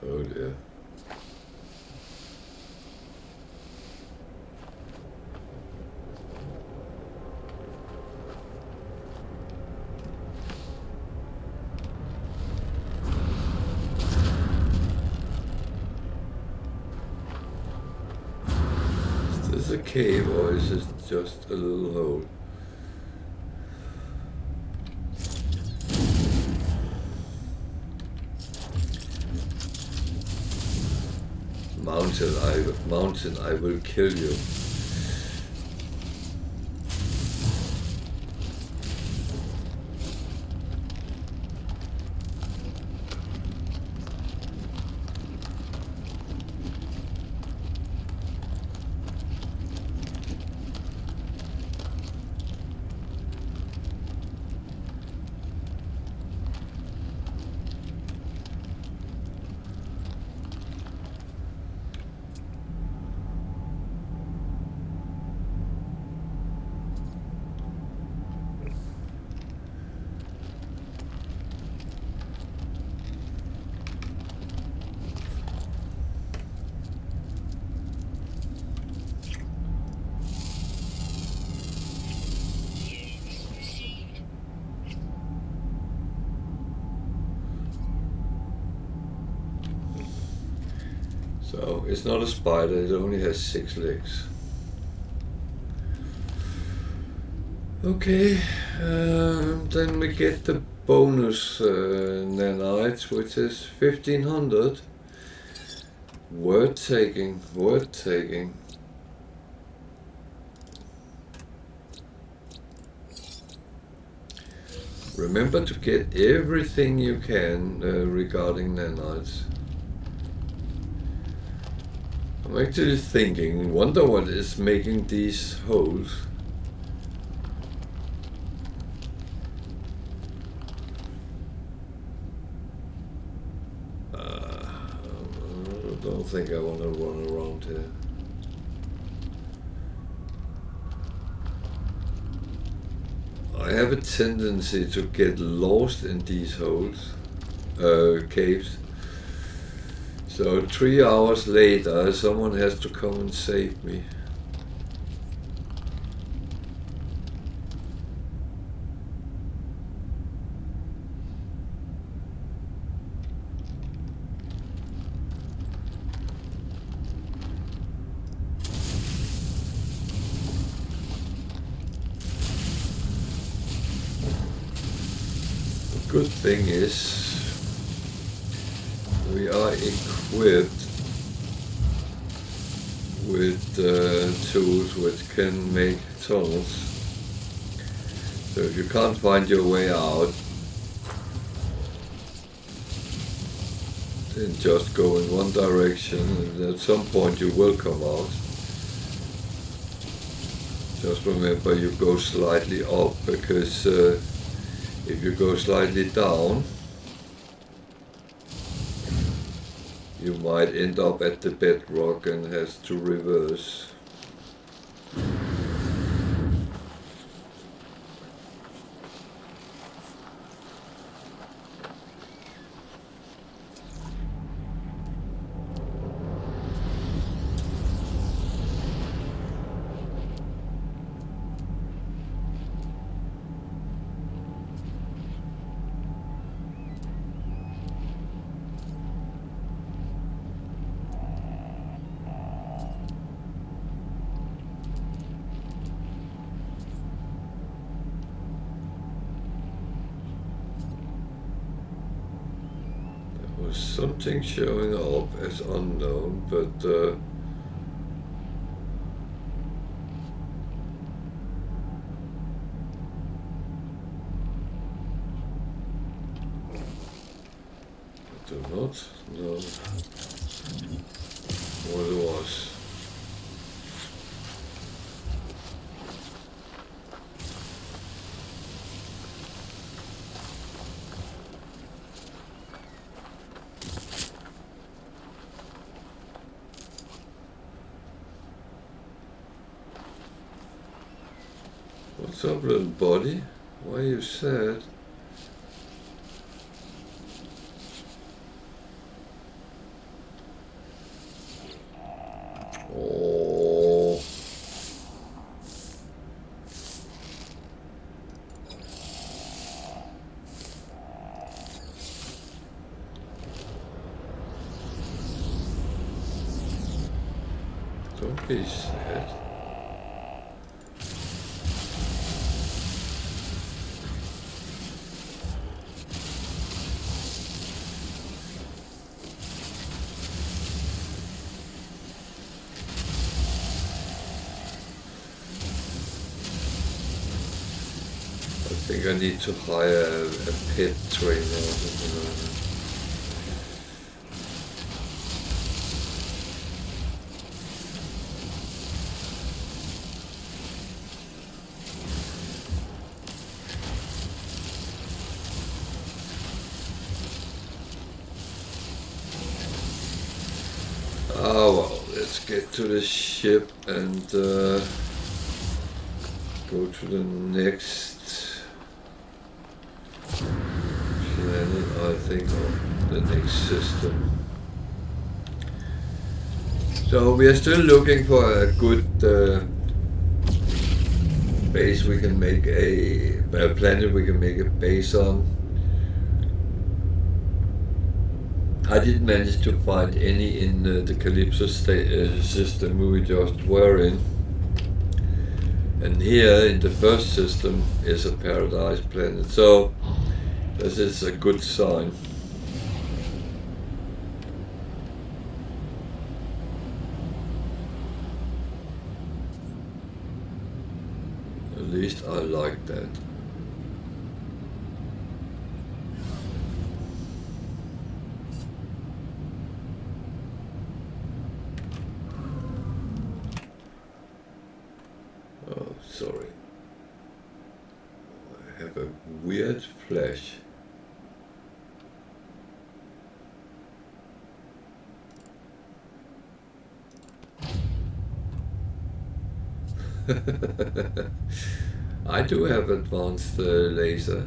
Oh dear. Is this a cave or is this just a little hole? Mountain, I will kill you. So it's not a spider, it only has 6 legs. Okay, then we get the bonus nanites, which is 1500. Word taking, word taking. Remember to get everything you can regarding nanites. I'm actually thinking, wonder what is making these holes. I don't think I want to run around here. I have a tendency to get lost in these holes, caves. So 3 hours later, someone has to come and save me. The good thing is, we are equipped with tools which can make tunnels. So if you can't find your way out, then just go in one direction and at some point you will come out. Just remember you go slightly up, because if you go slightly down, you might end up at the bedrock and has to reverse. Something showing up as unknown, but I do not know what it was. What's up, little buddy? Why are you sad? Don't be sad. I think I need to hire a pet trainer or something like that. Oh well, let's get to the ship and go to the next planet, I think, or the next system. So we are still looking for a good base we can make a planet we can make a base on. I didn't manage to find any in the Calypso system we just were in. And here in the first system is a paradise planet, so this is a good sign. At least I like that. Oh, sorry. I have a weird flash. I do have advanced laser.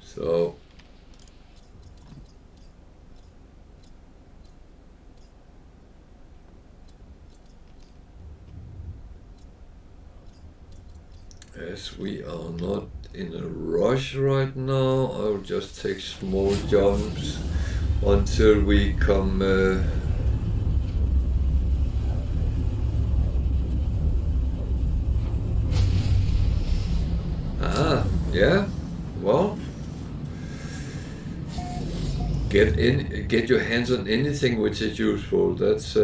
So as we are not in a rush right now, I'll just take small jumps until we come yeah, well, get your hands on anything which is useful. That's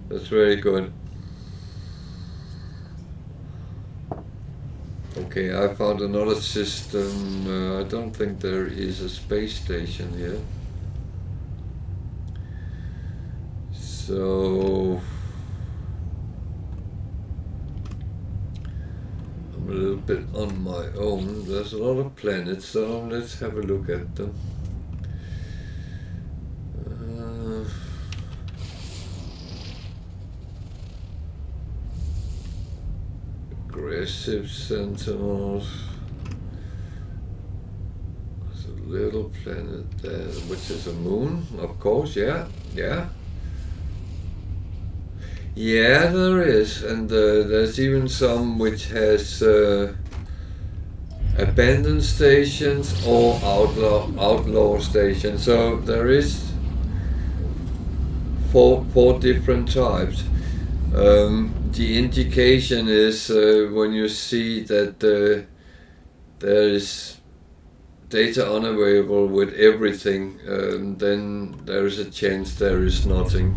very good. Okay, I found another system. I don't think there is a space station here. So I'm a little bit on my own. There's a lot of planets, so let's have a look at them. Aggressive sentinels. There's a little planet there, which is a moon, of course. Yeah. Yeah, there is, and there's even some which has abandoned stations or outlaw stations. So there is four different types. The indication is when you see that there is data unavailable with everything, then there is a chance there is nothing.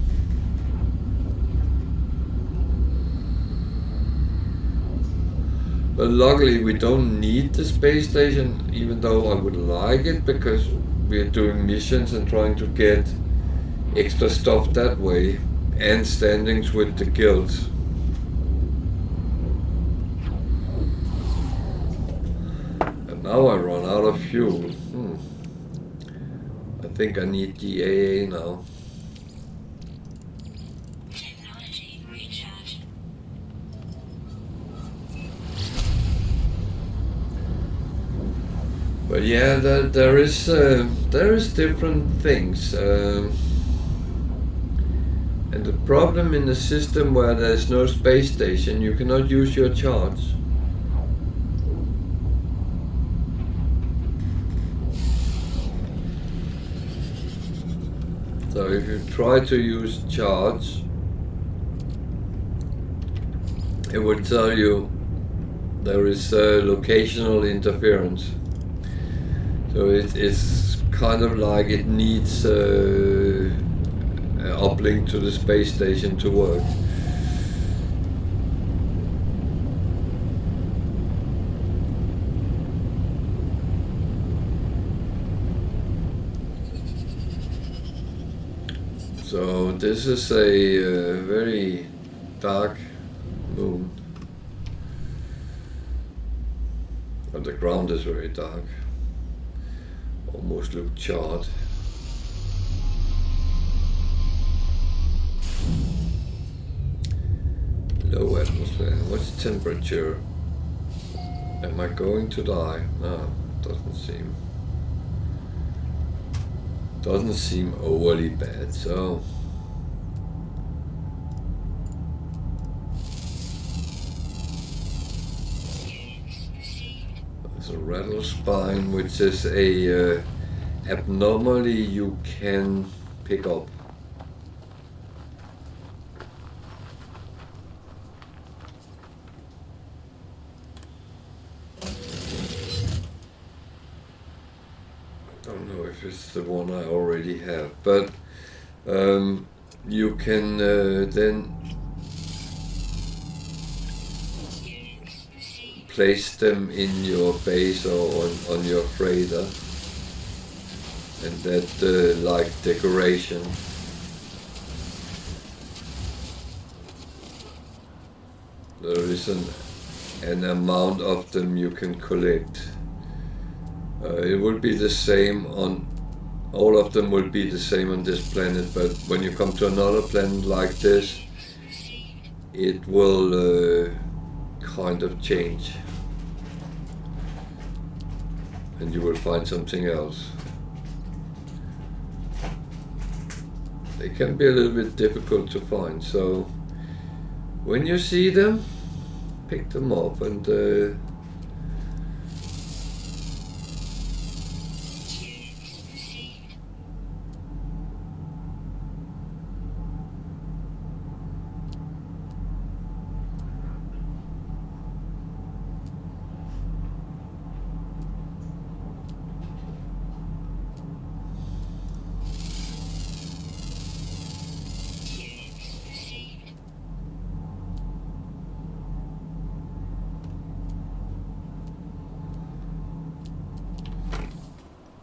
But luckily we don't need the space station, even though I would like it, because we're doing missions and trying to get extra stuff that way, and standings with the guilds. And now I run out of fuel. I think I need the AA now. Technology recharge. But yeah, there is different things. And the problem in the system where there's no space station, you cannot use your charge. So if you try to use charge, it would tell you there is locational interference. So it's kind of like it needs uplink to the space station to work. So this is a very dark moon. And the ground is very dark. Almost look charred. Low atmosphere. What's the temperature? Am I going to die? No, doesn't seem overly bad. So there's a rattle spine, which is a abnormally you can pick up. It's the one I already have, but you can then place them in your base or on your freighter, and that like decoration. There is an amount of them you can collect. It will be the same on all of them will be the same on this planet, but when you come to another planet like this, it will kind of change, and you will find something else. They can be a little bit difficult to find, so when you see them, pick them up and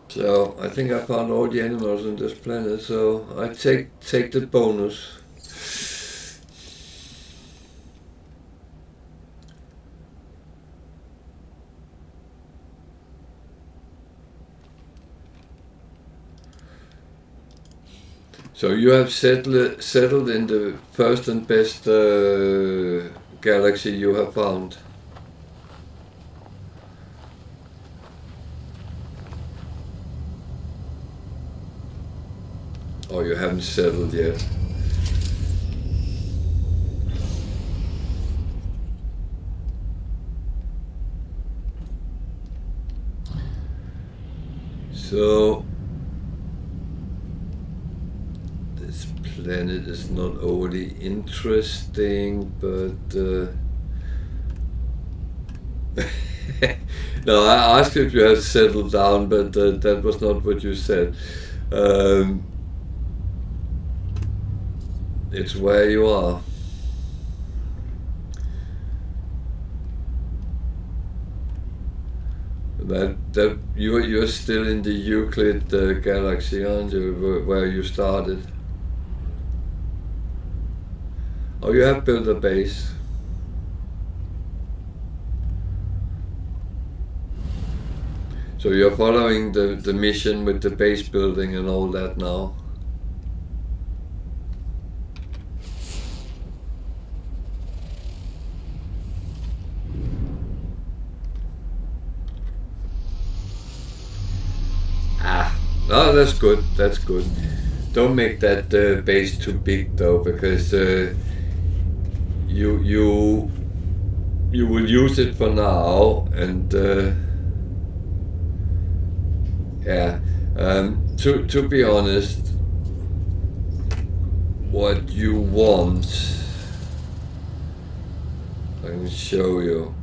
so I think I found all the animals on this planet, so I take the bonus. So you have settled in the first and best galaxy you have found. Oh, you haven't settled yet. So this planet is not overly interesting, but no, I asked if you had settled down, but that was not what you said. It's where you are. That you're still in the Euclid galaxy, aren't you? Where you started. Oh, you have built a base. So you're following the mission with the base building and all that now. Ah, no, that's good. That's good. don't make that base too big though, because you will use it for now, and yeah. To be honest, what you want, I can show you.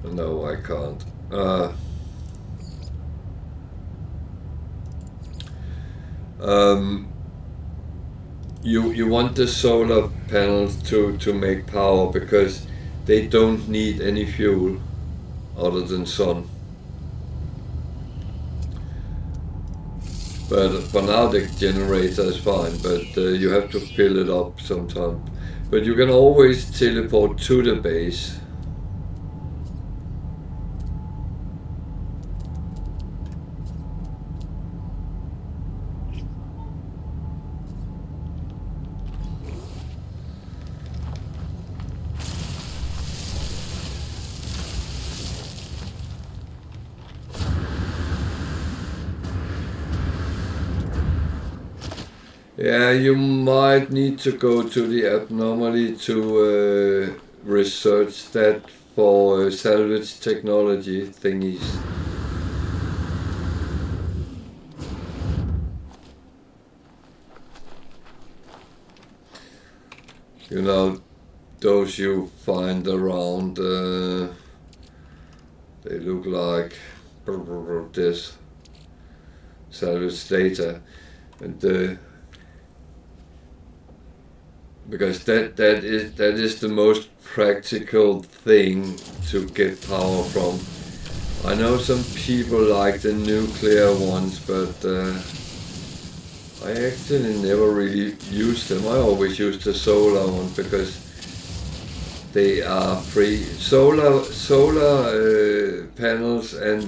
No, I can't. You want the solar panels to make power, because they don't need any fuel other than sun. But for now the generator is fine, but you have to fill it up sometime. But you can always teleport to the base. Yeah, you might need to go to the abnormally to research that for salvage technology thingies. You know, those you find around, they look like this salvage data, and because that is the most practical thing to get power from. I know some people like the nuclear ones, but I actually never really used them. I always used the solar one because they are free. Solar panels and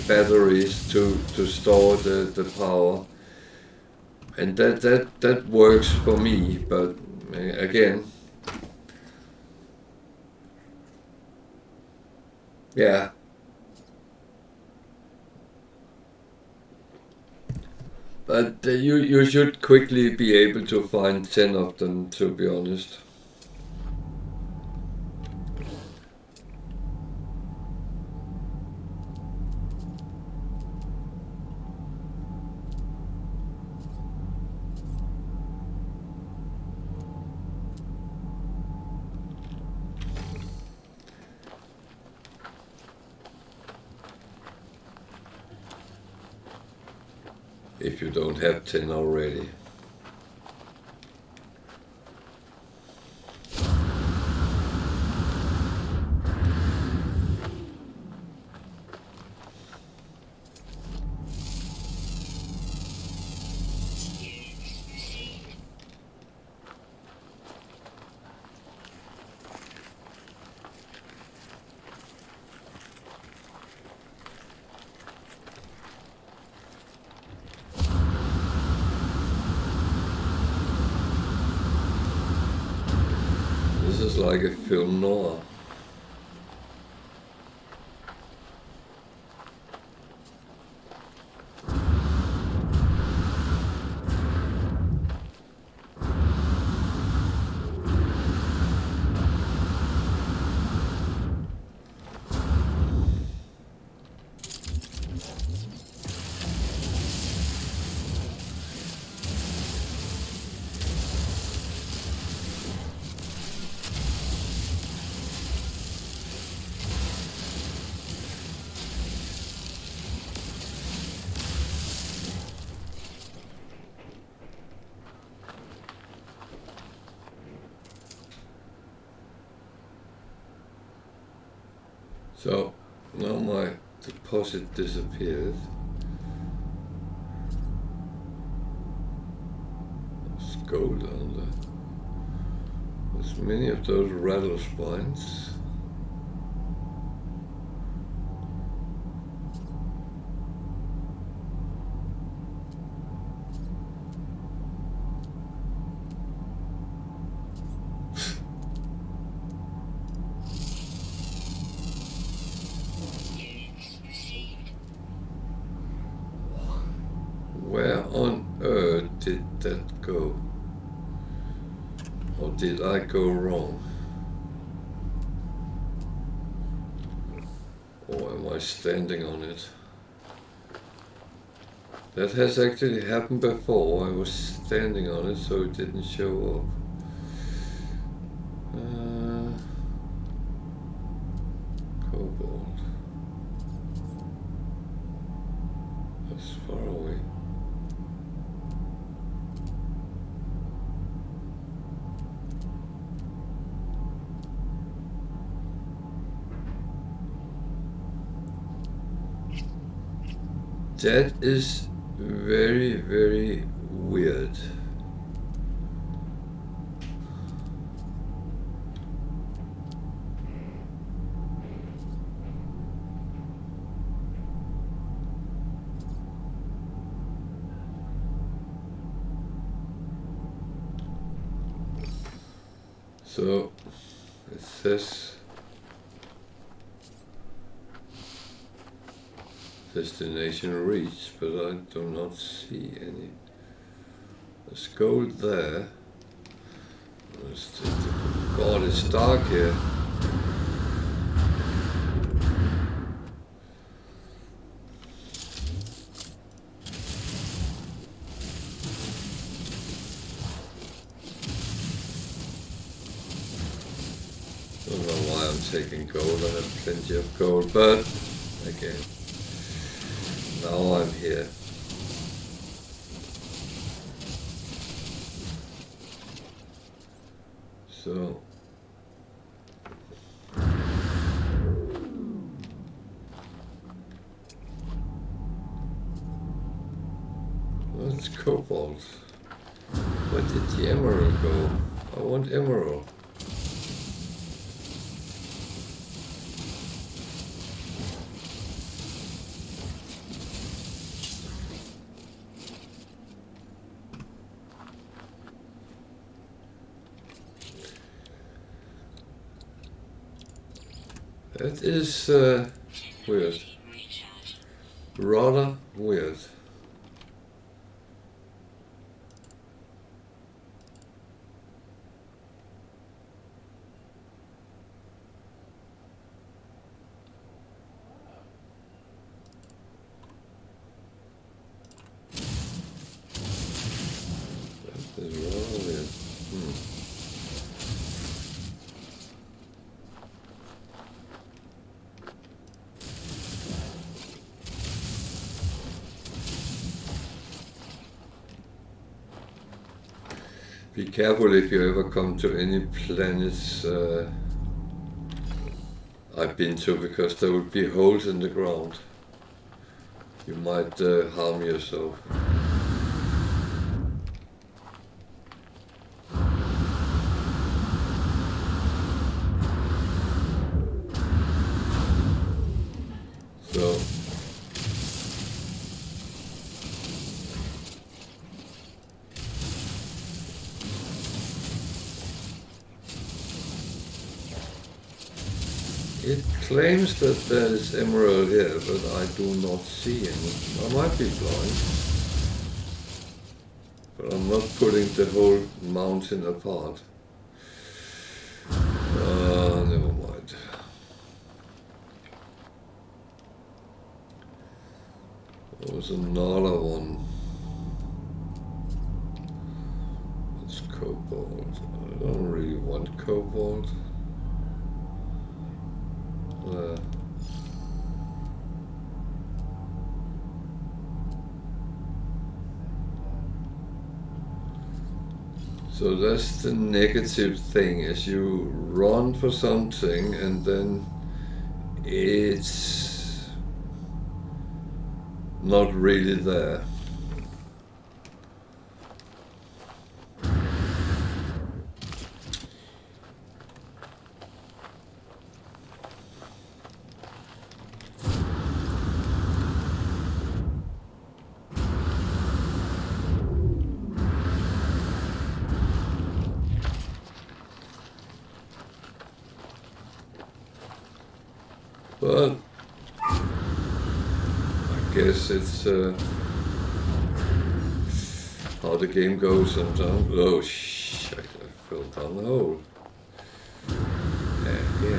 batteries to store the power, and that works for me. But again, yeah. But you should quickly be able to find 10 of them, to be honest. If you don't have 10 already. This is like a film noir. So now my deposit disappeared. There's gold on there. There's many of those rattle spines. on earth did that go? Or did I go wrong? Or am I standing on it? That has actually happened before. I was standing on it, so it didn't show up. Cobalt. That's far away. That is very, very weird. So it says destination reached, but I do not see any. There's gold there. God, it's dark here. Don't know why I'm taking gold. I have plenty of gold, but again, now I'm here. So that's cobalt. Where did the emerald go? I want emerald. That is weird. Rather weird. That is rather weird. Be careful if you ever come to any planets I've been to, because there will be holes in the ground. You might harm yourself. So it claims that there is emerald here, but I do not see any. I might be blind, but I'm not putting the whole mountain apart. Never mind. There was another one. It's cobalt. I don't really want cobalt. So that's the negative thing, is you run for something and then it's not really there. But I guess it's how the game goes sometimes. Oh shit, I fell down the hole. Yeah.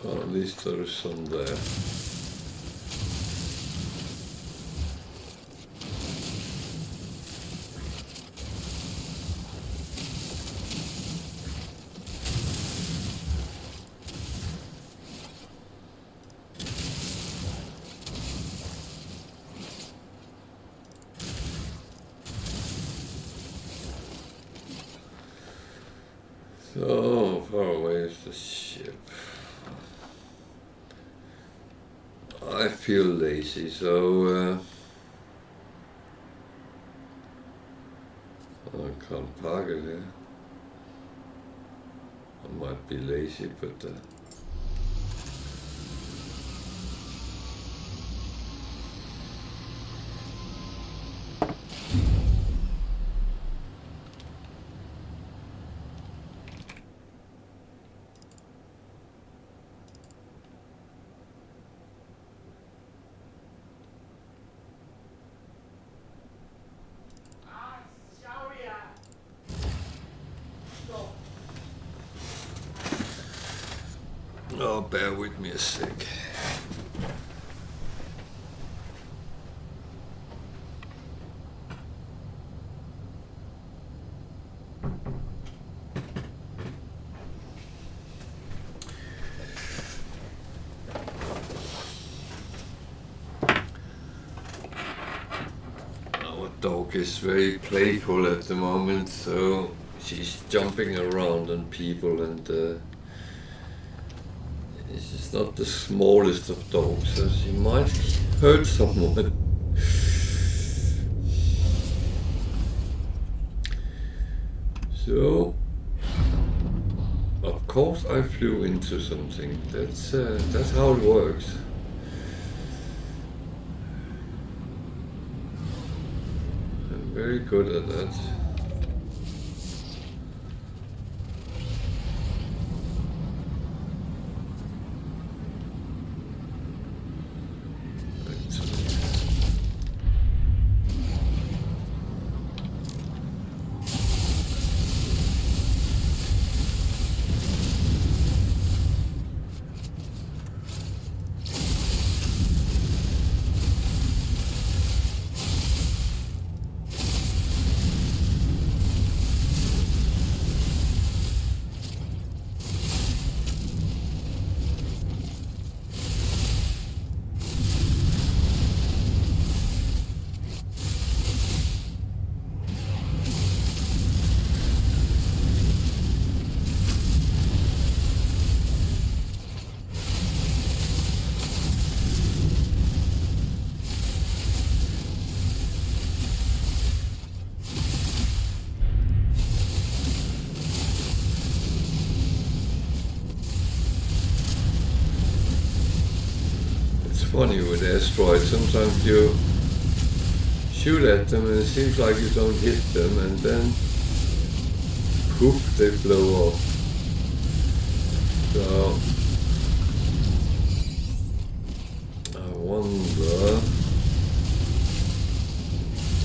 At least there is some there. So far away is the ship. I feel lazy, so I can't park it here. I might be lazy, but oh, bear with me a sec. Our dog is very playful at the moment, so she's jumping around on people, and she's not the smallest of dogs, so she might hurt someone. So, of course, I flew into something. That's how it works. I'm very good at that. Funny with asteroids, sometimes you shoot at them and it seems like you don't hit them, and then poof, they blow up. So I wonder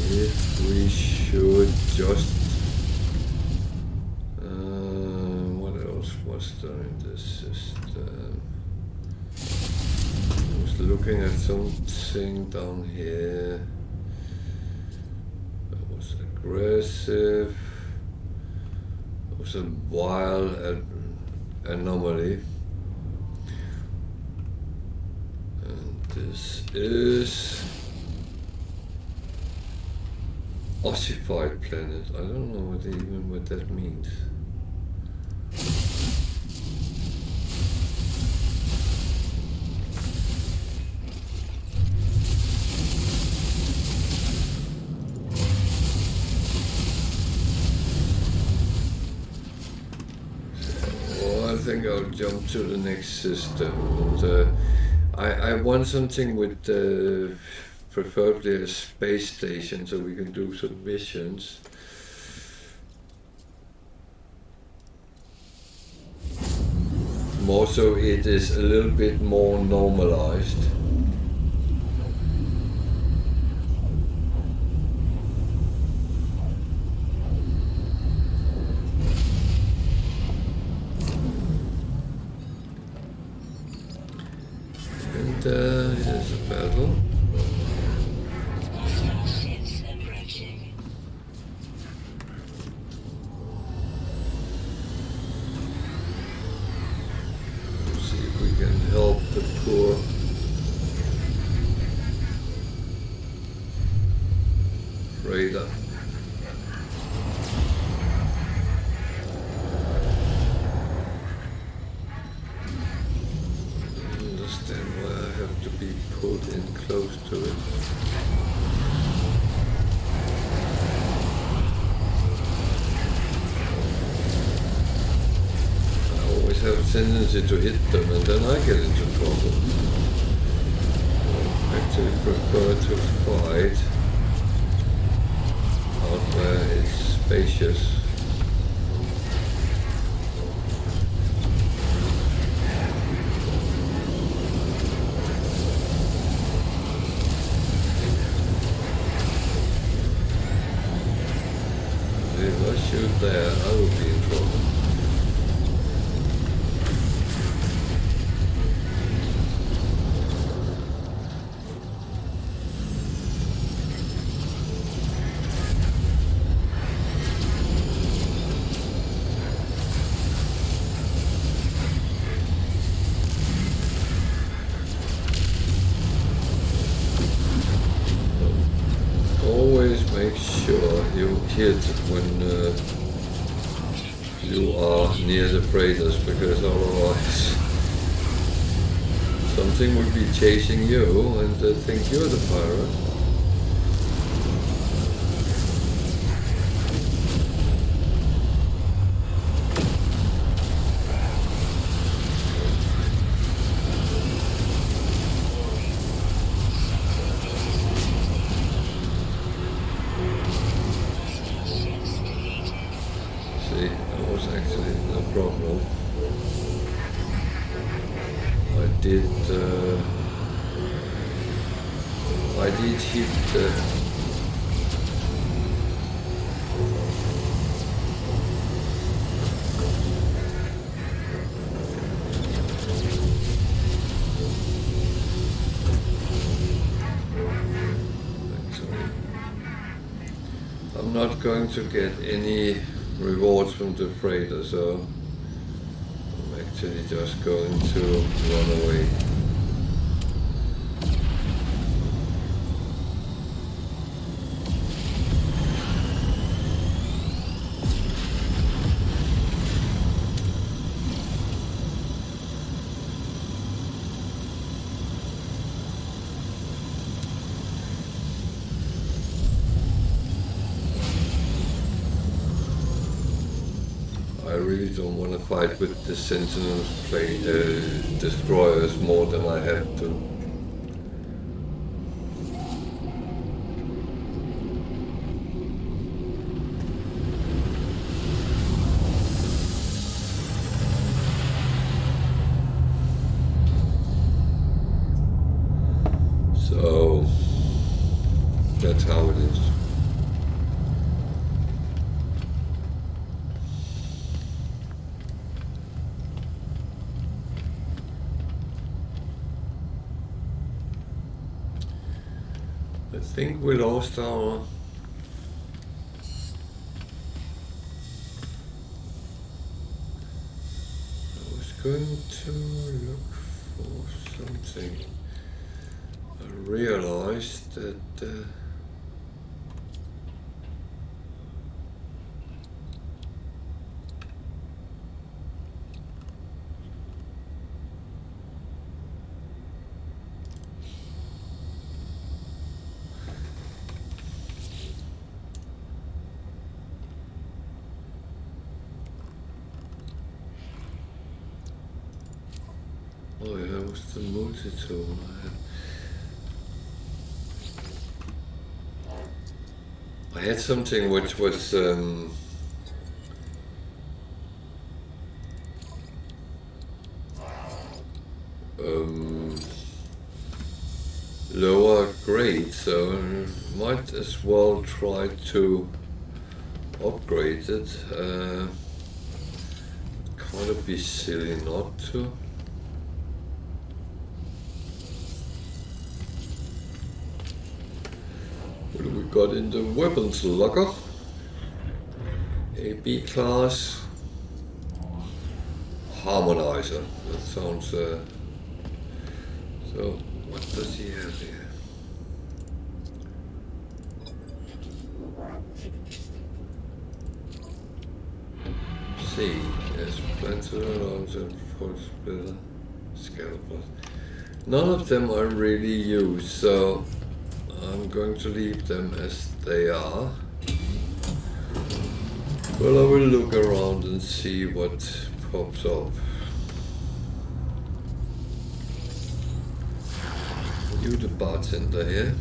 if we should just what else was there in this system? Looking at something down here that was aggressive. It was a wild anomaly, and this is ossified planet. I don't know what that means. jump to the next system. And, I want something with preferably a space station so we can do some missions. More so it is a little bit more normalized. And here's a battle. Hostile ships approaching. See if we can help the poor freighter. I don't understand why I have to be pulled in close to it. I always have a tendency to hit them and then I get into trouble. I actually prefer to fight out where it's spacious. If I shoot there, I will be in trouble. Always make sure you hit when you are near the freighters, because otherwise something will be chasing you and think you're the pirate. See, that was actually no problem. I did hit the I'm not going to get any rewards from the freighter, so I'm actually just going to run away. I really don't want to fight with the Sentinels destroyers more than I have to. So that's how it is. I think we lost our I was going to look for something. I realized that was the multi-tool? I had something which was lower grade, so might as well try to upgrade it. Kind of be silly not to. What do we got in the weapons locker? A B class harmonizer. That sounds. So what does he have here? C. Yes, plenty of arms and full splitter scalpels. None of them I really use, so I'm going to leave them as they are. Well, I will look around and see what pops up. You the bartender here.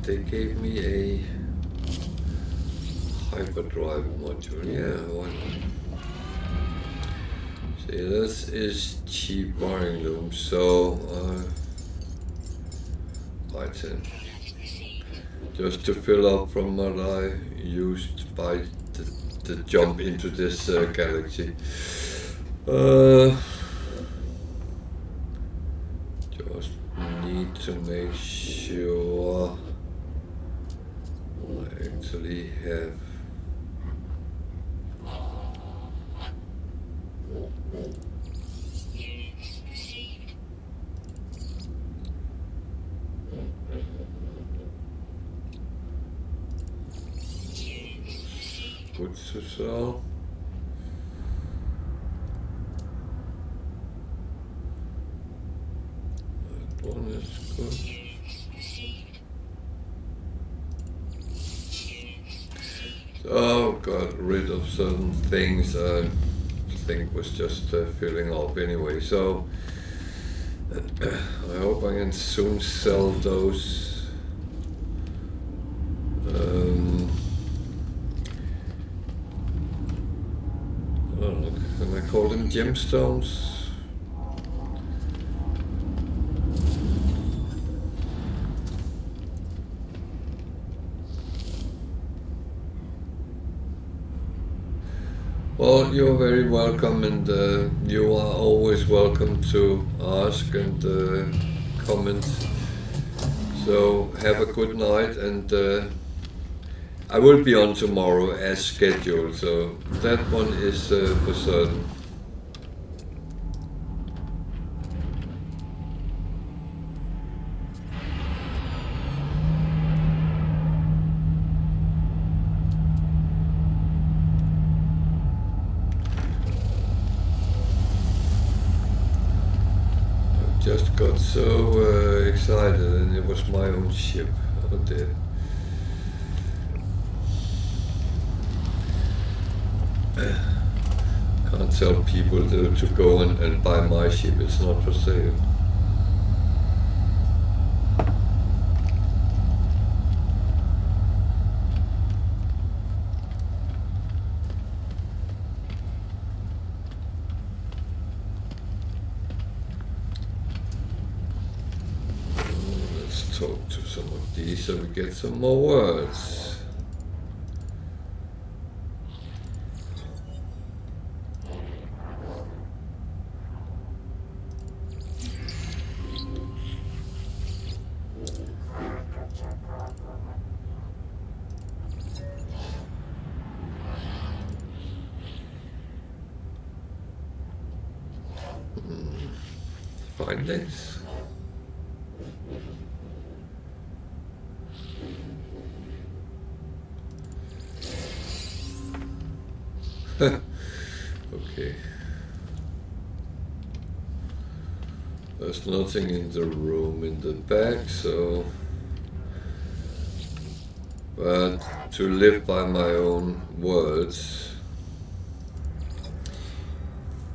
They gave me a hyperdrive module. Yeah, why not? See, this is cheap wiring loom, so item. Just to fill up from what I used by the jump into this galaxy. Just need to make sure I actually have Units received. Units received. goods to sell. That one is good. Units received. Units received. So got rid of certain things I think was just filling up anyway. So I hope I can soon sell those. I don't know, can I call them gemstones? Well, you're very welcome, and you are always welcome to ask and comment. So have a good night, and I will be on tomorrow as scheduled, so that one is for certain. Just got so excited, and it was my own ship. Oh dear. Can't tell people to go and buy my ship, it's not for sale. Let's talk to some of these so we get some more words. findings. Okay. There's nothing in the room in the back, so... But to live by my own words,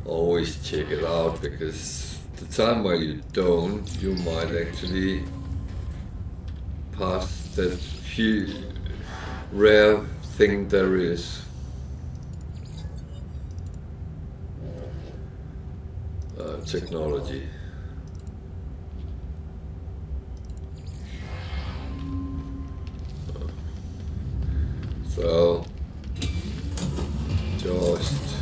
always check it out, because the time where you don't, you might actually pass that few rare thing there is. Technology. So just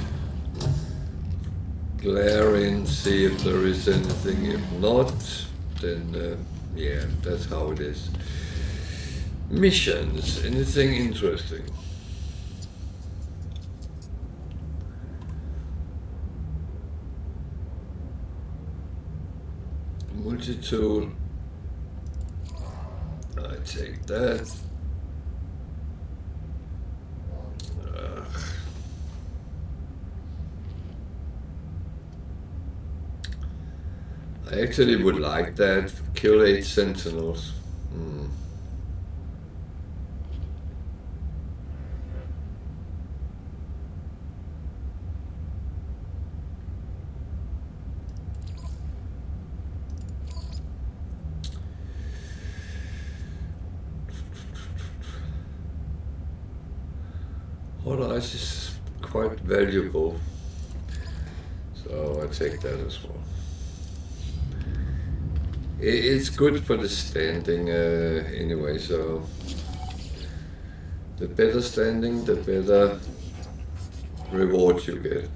glare in, see if there is anything. If not, then yeah, that's how it is. Missions, anything interesting? Multi-tool, I take that. I actually would like that. Kill 8 sentinels. Hot ice is quite valuable, so I take that as well. It's good for the standing anyway, so the better standing, the better reward you get.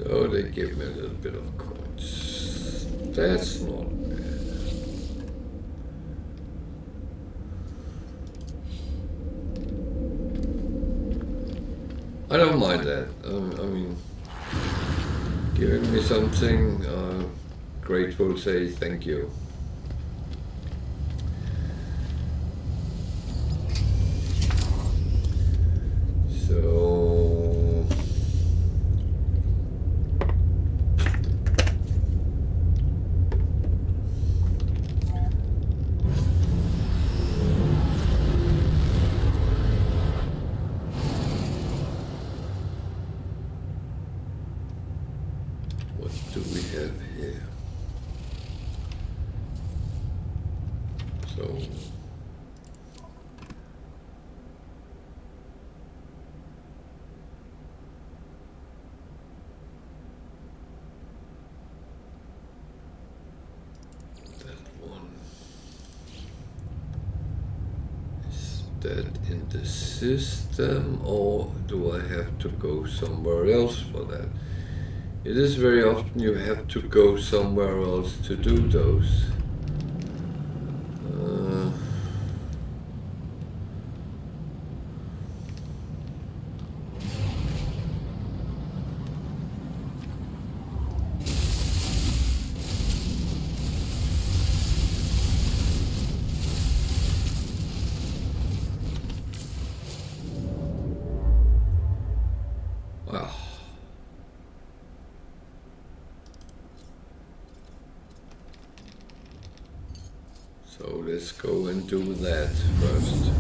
So they give me a little bit of coins. That's not bad. I don't mind that. I mean, giving me something, grateful, say thank you. That in the system, or do I have to go somewhere else for that? It is very often you have to go somewhere else to do those. Wow. So let's go and do that first.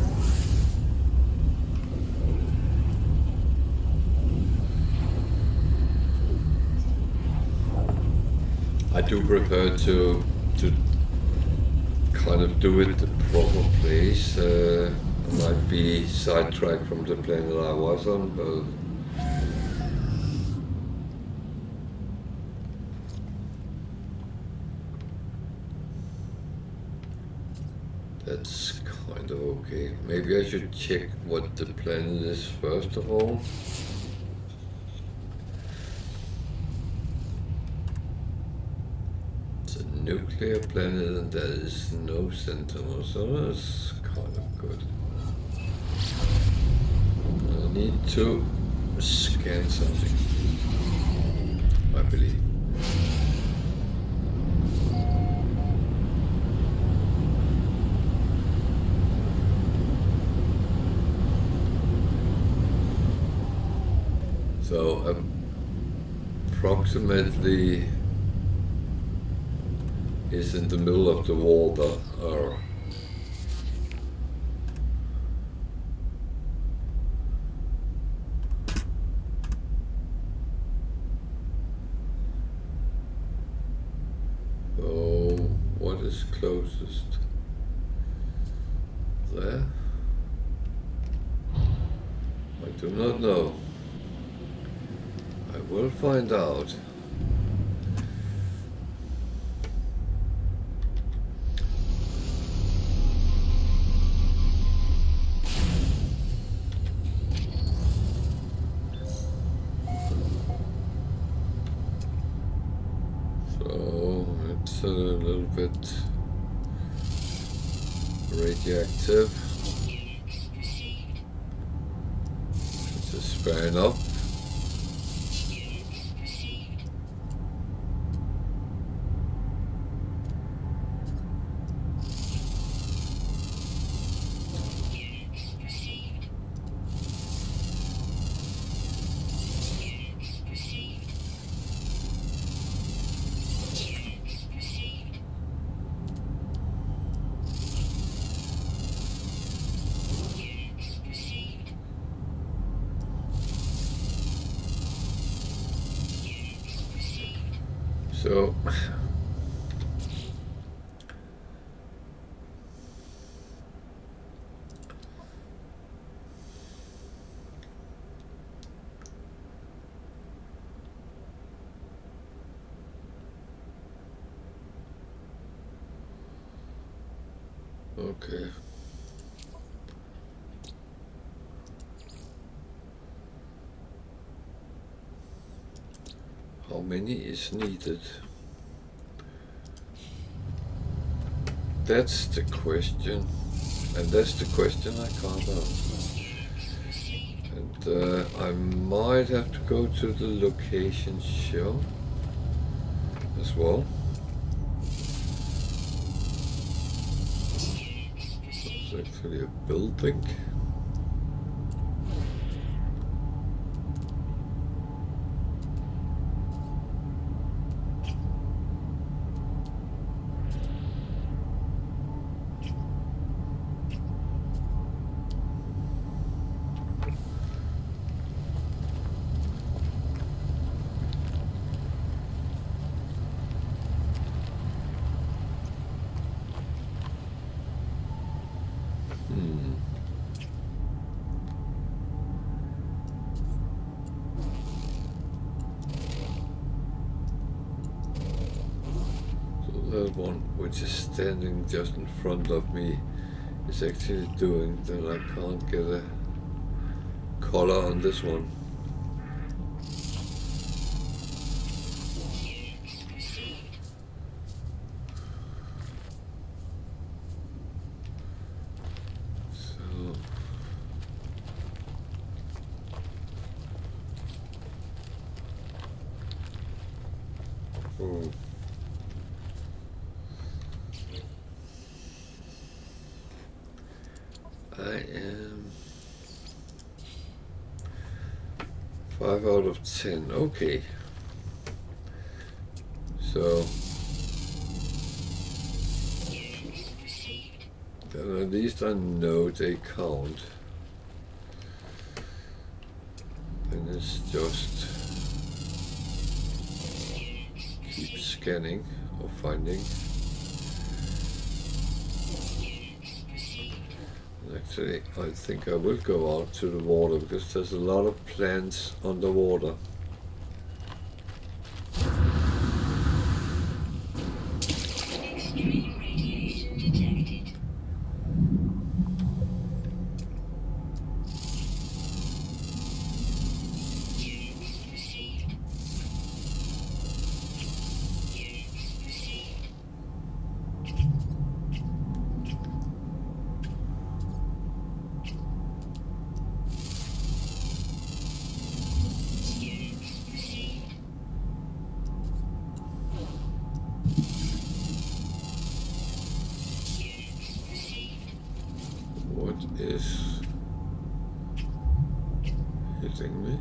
I do prefer to kind of do it the proper place. I might be sidetracked from the planet I was on, but that's kind kind of okay. Maybe I should check what the planet is first of all. It's a nuclear planet and there is no sentinel, so that's kind of good. I need to scan something, I believe. So approximately is in the middle of the water, or so what is closest? There? I do not know. I will find out. So it's a little bit radioactive, which is fair enough. So okay. How many is needed? That's the question, and that's the question I can't answer. And I might have to go to the location show as well. It's actually a building. That one, which is standing just in front of me, is actually doing that. I can't get a color on this one. So I am 5 out of 10. Okay. So then at least I know they count. And it's just keep scanning or finding. Actually, I think I will go out to the water because there's a lot of plants underwater. Extreme radiation detected. is hitting me.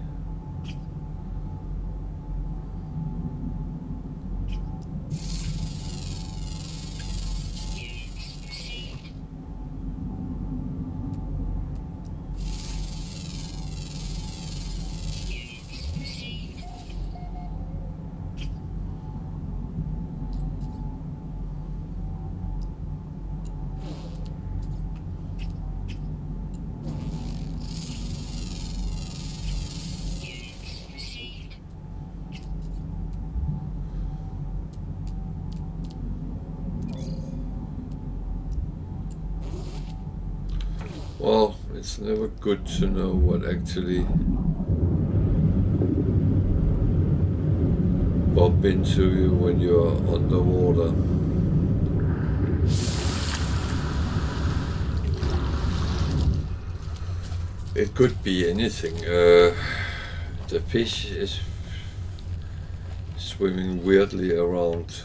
Well, it's never good to know what actually bump into you when you're underwater. It could be anything. The fish is swimming weirdly around.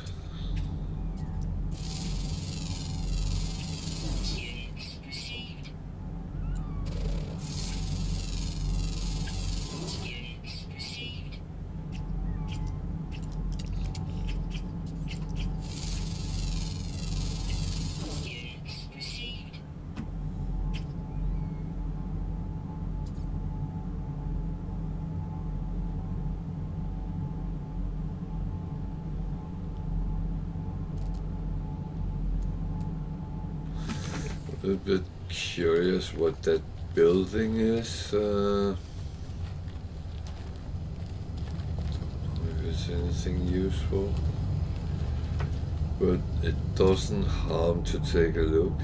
A little bit curious what that building is. If it's anything useful, but it doesn't harm to take a look.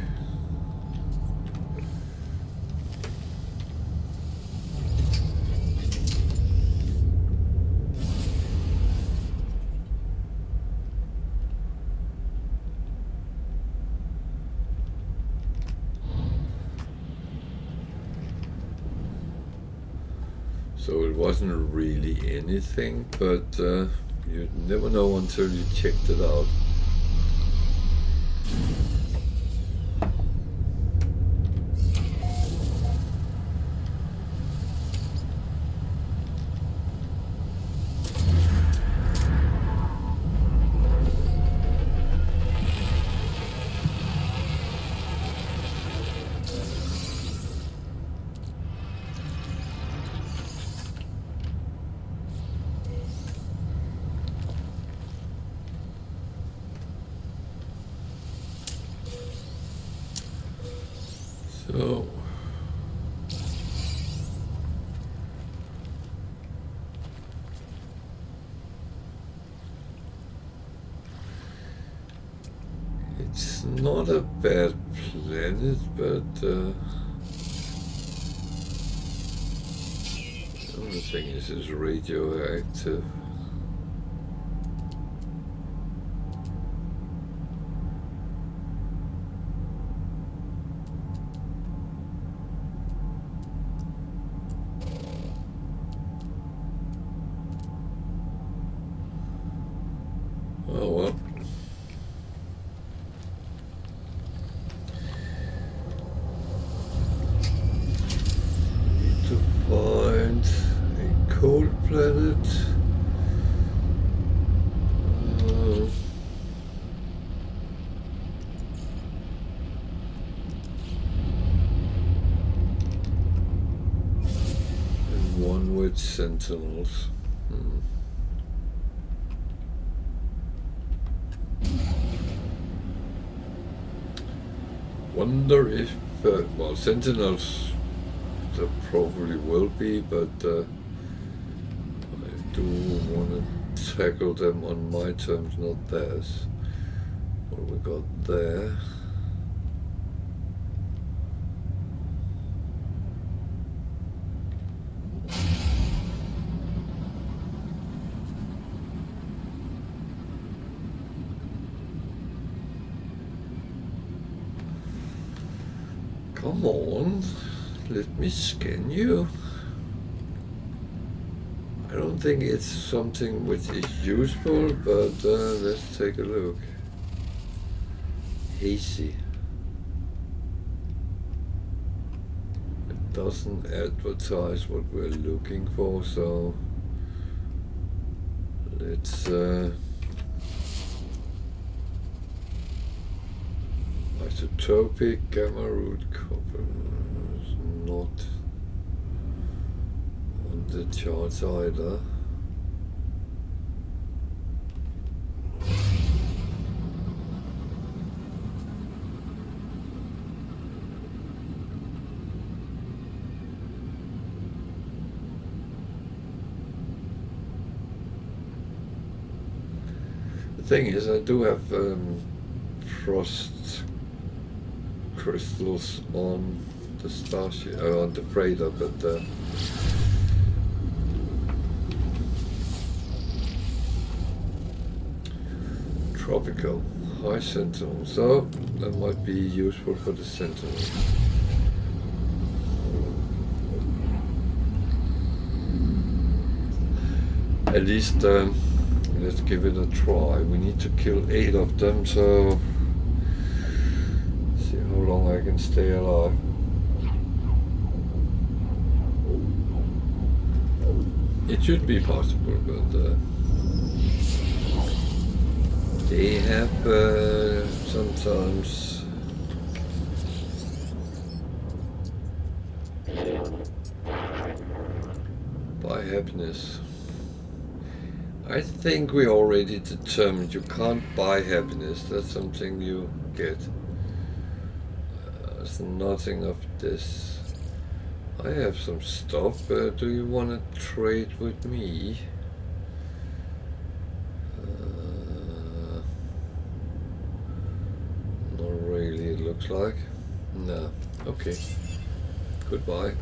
So it wasn't really anything, but you'd never know until you checked it out. So it's not a bad planet, but the only thing is it's radioactive. Oh well. Need to find a cold planet. And one with sentinels. Wonder if, well, sentinels there probably will be, but I do want to tackle them on my terms, not theirs. What we got there? Come on, let me scan you. I don't think it's something which is useful, but let's take a look. Hazy. doesn't advertise what we're looking for, so let's isotopic gamma root copper is not on the charts either. The thing is, I do have frost crystals on the starship, on the freighter, but tropical high sentinel, so that might be useful for the sentinel. At least let's give it a try. We need to kill 8 of them, so see how long I can stay alive. It should be possible, but they have sometimes buy happiness. I think we already determined you can't buy happiness. That's something you get. There's nothing of this. I have some stuff. Do you want to trade with me? Not really, it looks like. No. Okay. Goodbye.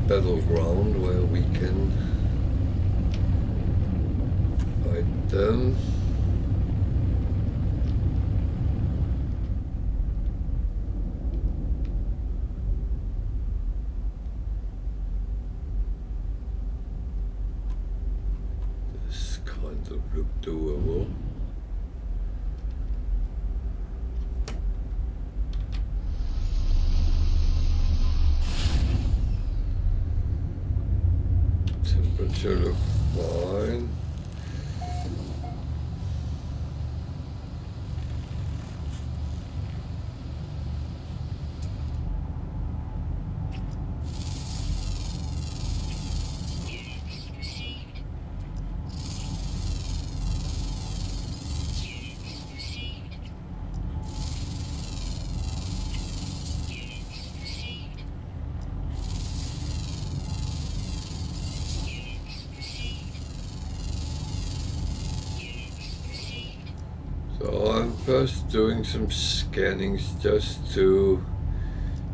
Battleground where we can fight them. This kind of look doable. Temperature look fine. So I'm first doing some scannings just to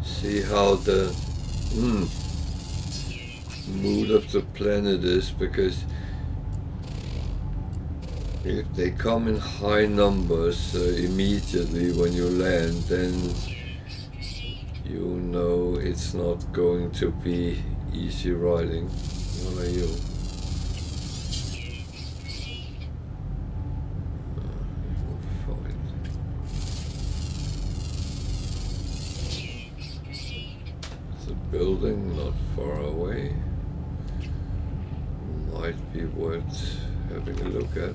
see how the mood of the planet is, because if they come in high numbers immediately when you land, then you know it's not going to be easy riding. What are you? Building not far away might be worth having a look at.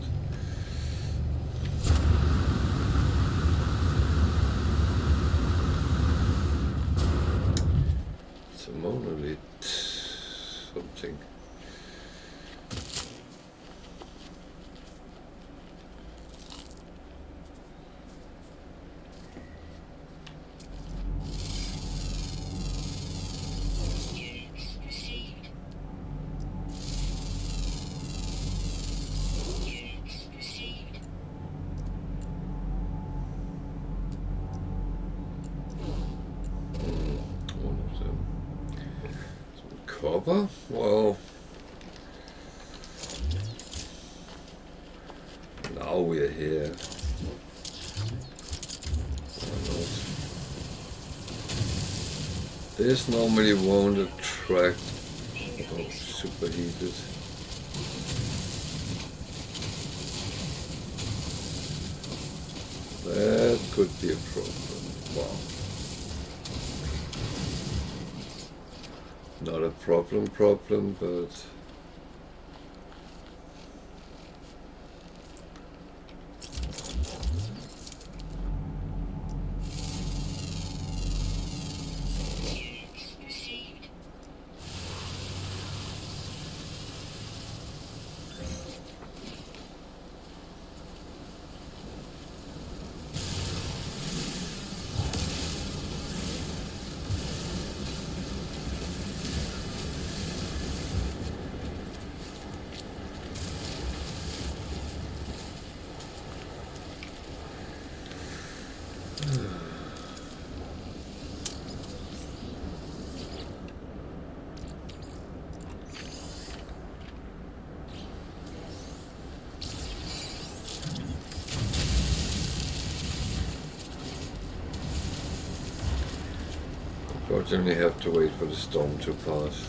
It's a monolith something. Copper? Well, now we're here. Why not? This normally won't attract superheated. That could be a problem. Wow. Not a problem, but unfortunately have to wait for the storm to pass.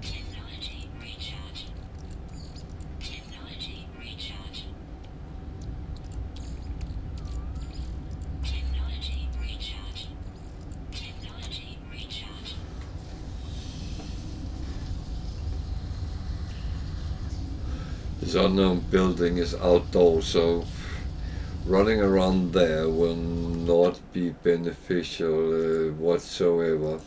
Technology recharge. Technology recharge. Technology recharge. Technology recharge. This unknown building is outdoors, so running around there will not be beneficial whatsoever.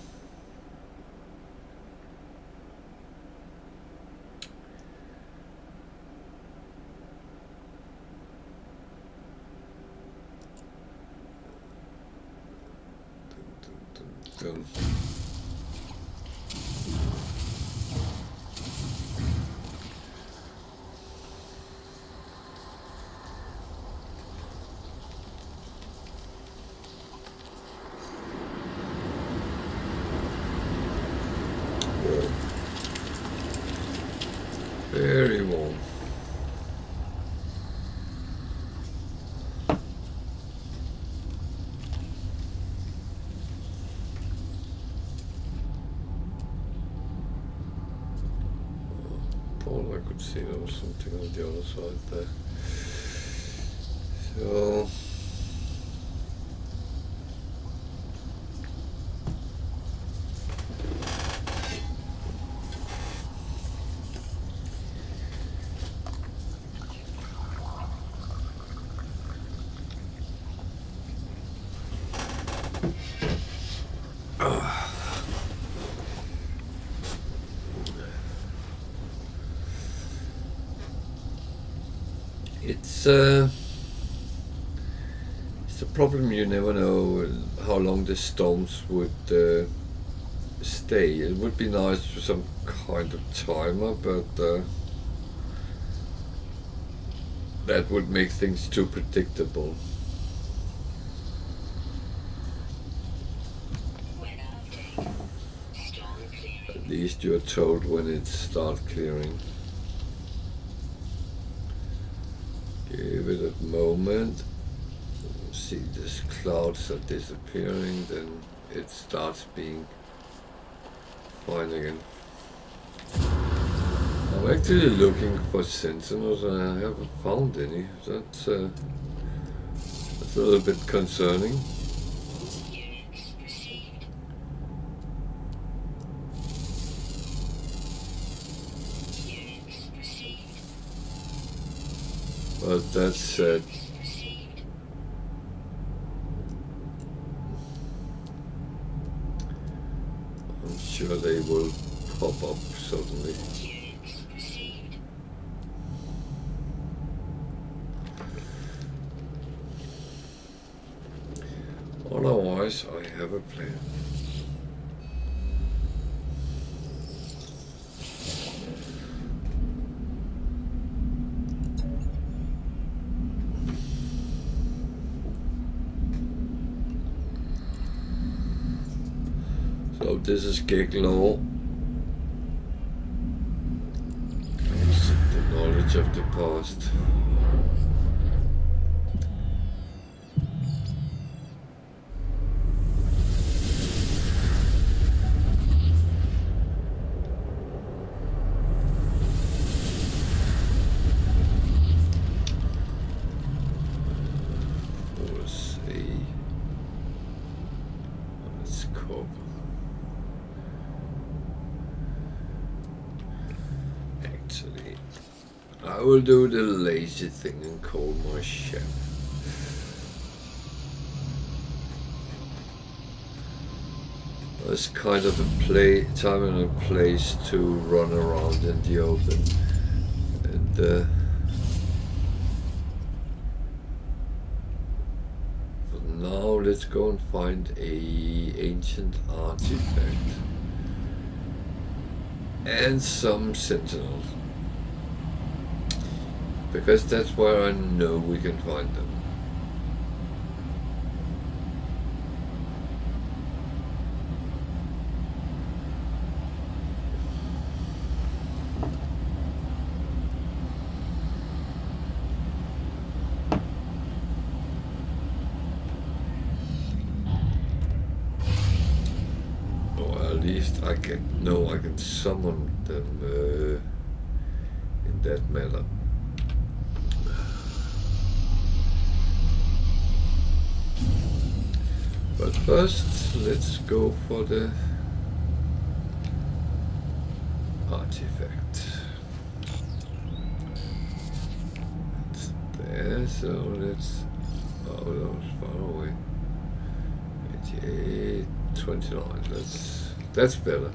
Dun, dun, dun. Very warm. All I could see there was something on the other side there. So it's a problem. You never know how long the storms would stay. It would be nice for some kind of timer, but that would make things too predictable. Weather update. Storm clearing. At least you're told when it starts clearing. Give it a moment. See, these clouds are disappearing, then it starts being fine again. I'm actually looking for sentinels and I haven't found any. That's a little bit concerning. Units received. Units received. But that said, Received. I'm sure they will pop up suddenly. Units received. Otherwise, I have a plan. this is gig law. The knowledge of the past. I will do the lazy thing and call my chef. It's kind of a time and a place to run around in the open. And but now let's go and find a ancient artifact and some sentinels. Because that's where I know we can find them. Or at least I can summon them in that manner. But first, let's go for the artifact. It's there, so let's. Oh, that was far away. 88, 29. That's better.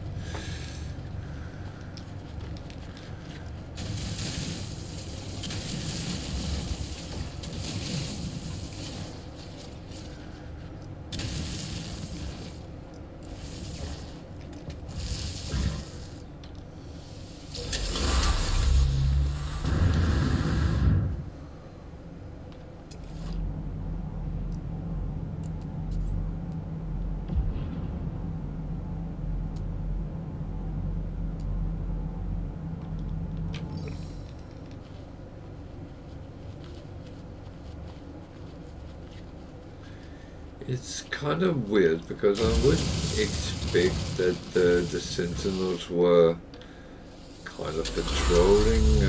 It's kind of weird because I would expect that the sentinels were kind of patrolling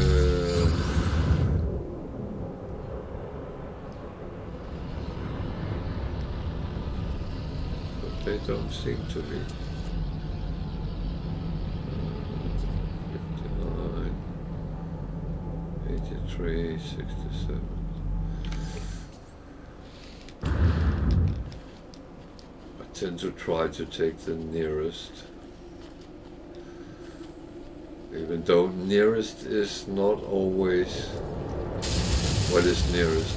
but they don't seem to be. 59, 83, 67. Tend to try to take the nearest, even though nearest is not always what is nearest.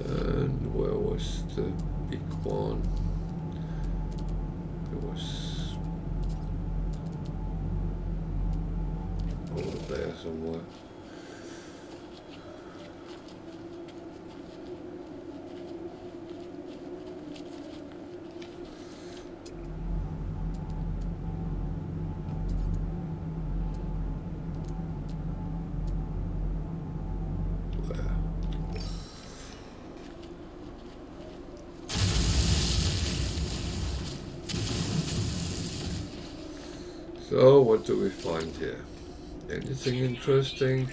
And where was the big one? It was over there somewhere. So, what do we find here? Anything interesting?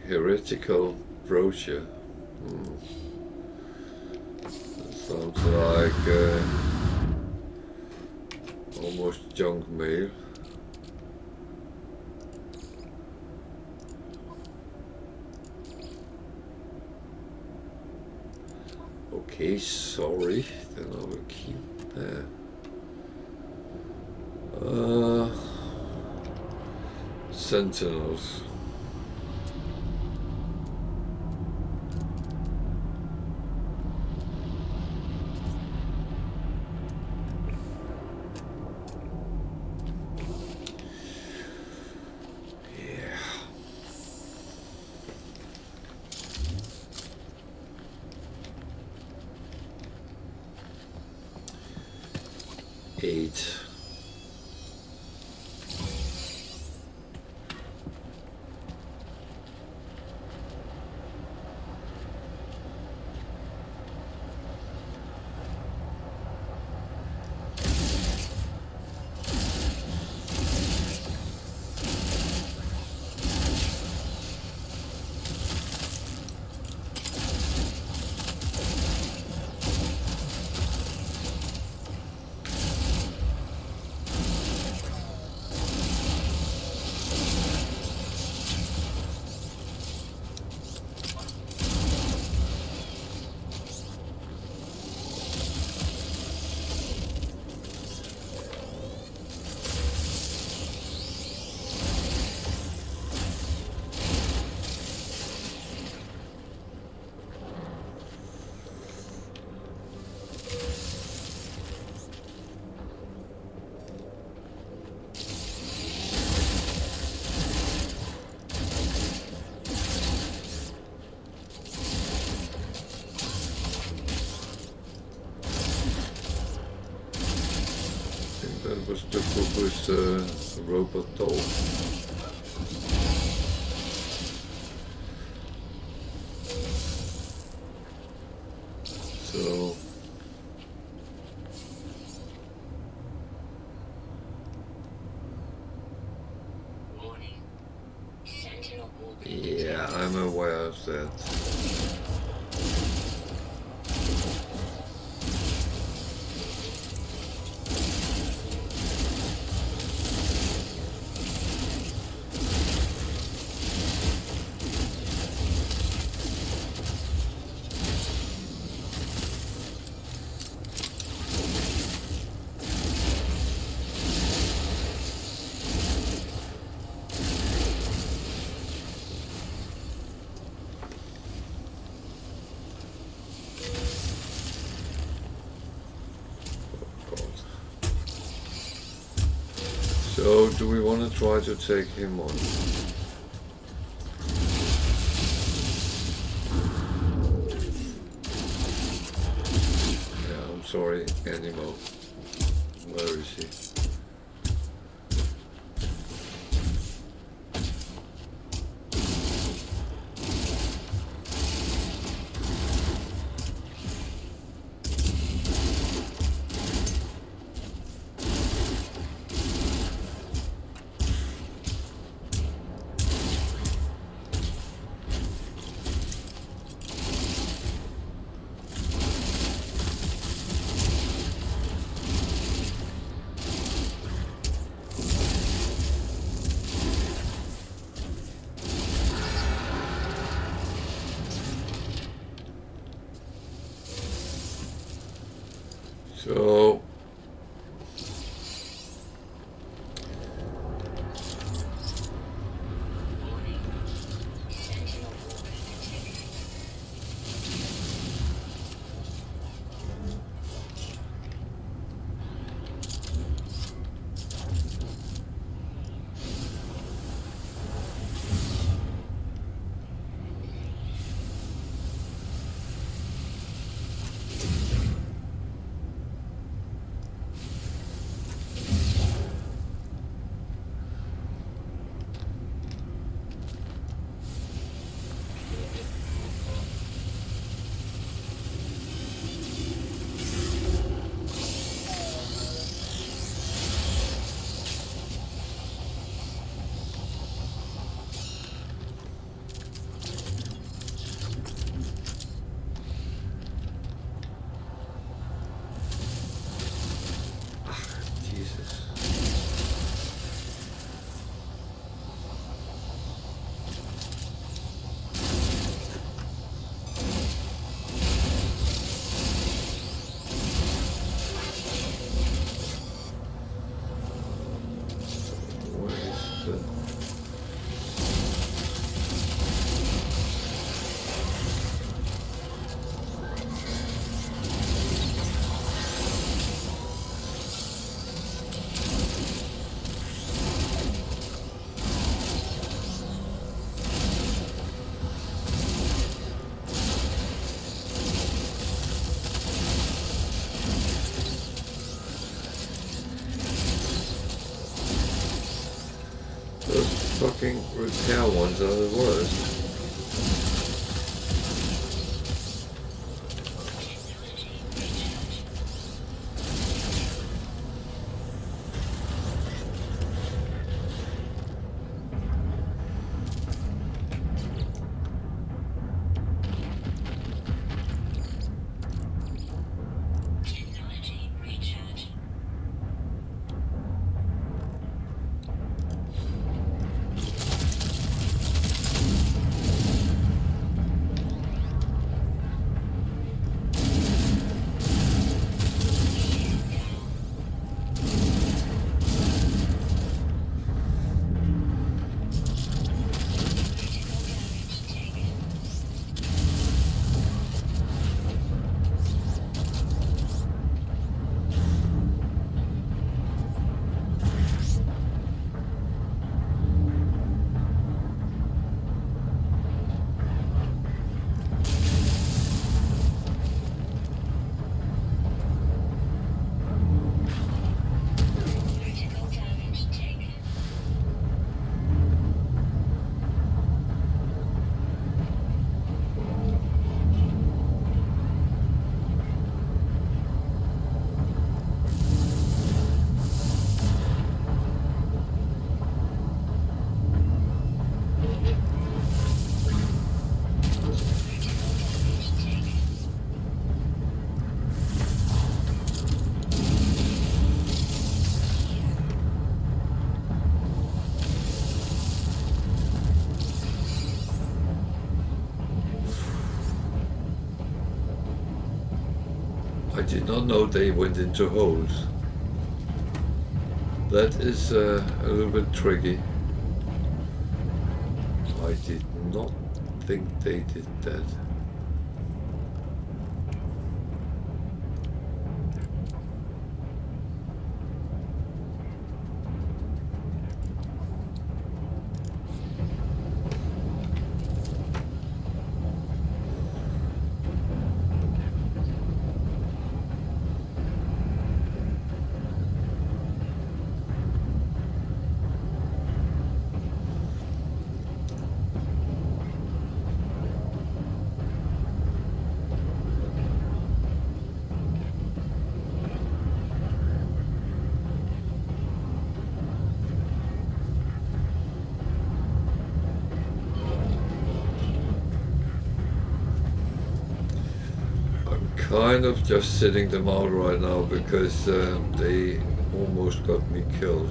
Heretical brochure. That sounds like almost junk mail. Okay, sorry, then I will keep that. Sentinels. 8. That was the Kubu's robot doll. So Warning. Sentinel orbital yeah, I'm aware of that. So, do we want to try to take him on? Yeah, I'm sorry, animal. Where is he? So warning. Sentinel orbital detected. fucking repair ones are the worst. Technology recharge. Critical damage taken. Critical damage taken. Critical damage taken. I did not know they went into holes. That is a little bit tricky. I did not think they did that. Kind of just sitting them out right now because they almost got me killed.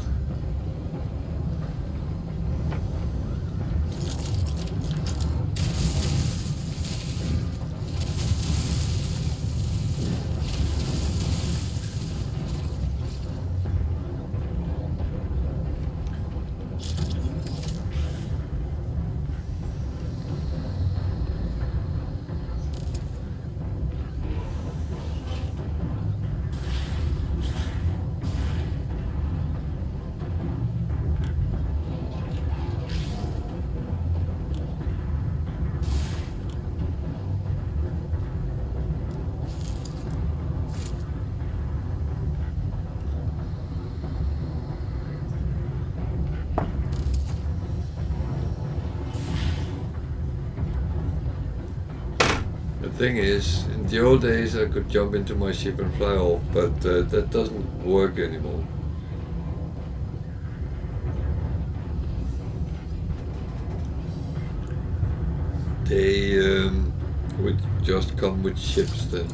The thing is, in the old days I could jump into my ship and fly off, but that doesn't work anymore. They would just come with ships then.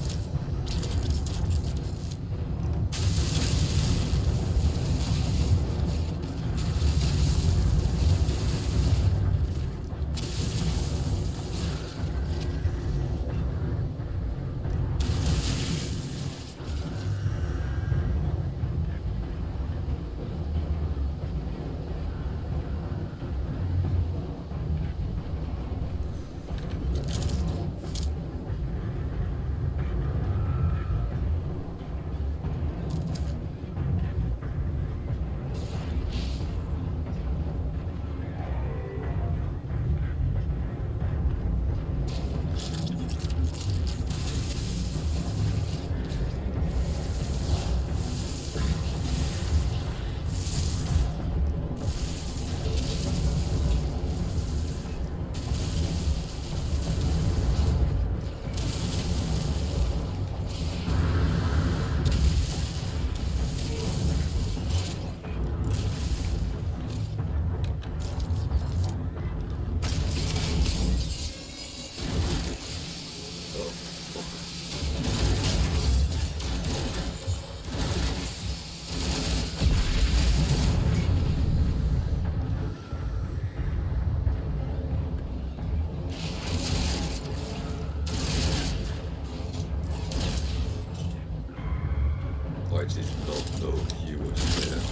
did not know he was there.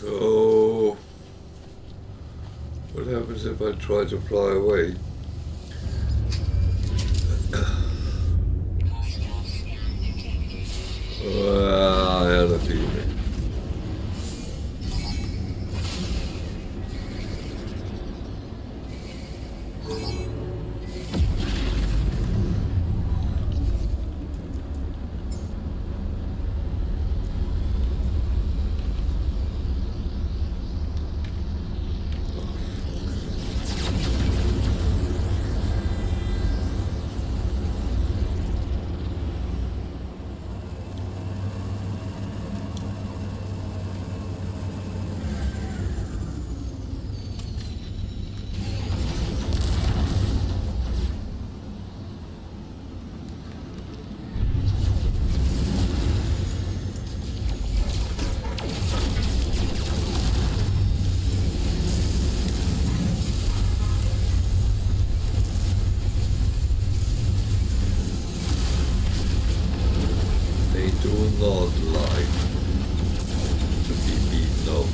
So, what happens if I try to fly away? Hostile scan detected. I had a feeling. Do not like to be beaten up.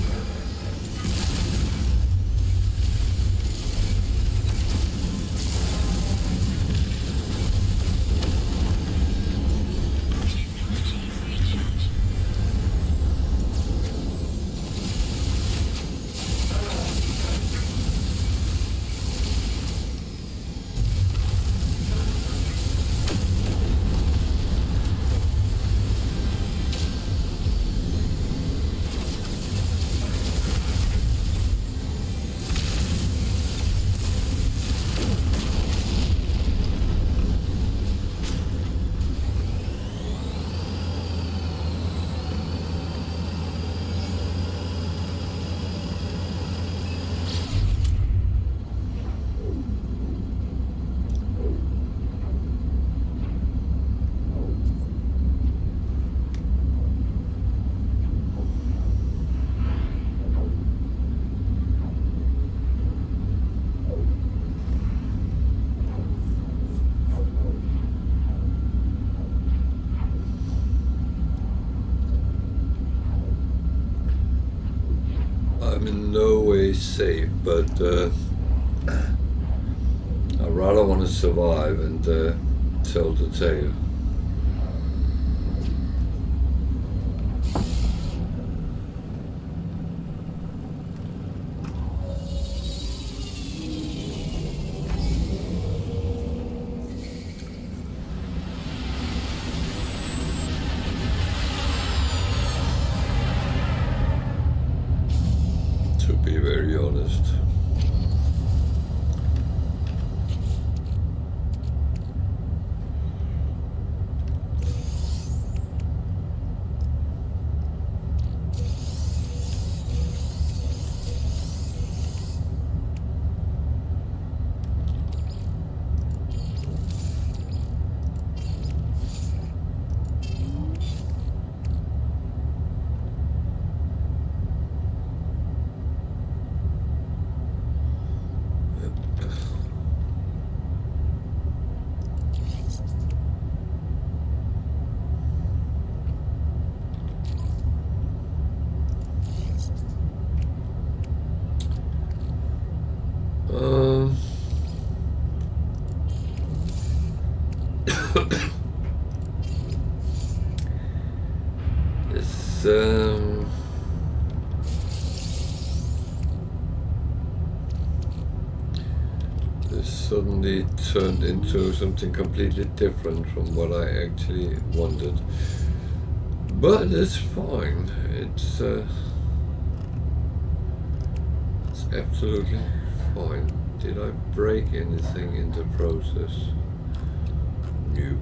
Technology recharge. safe, but I rather want to survive and tell the tale. To be very honest. It's this suddenly turned into something completely different from what I actually wanted. But it's fine. It's absolutely fine. Did I break anything in the process? No.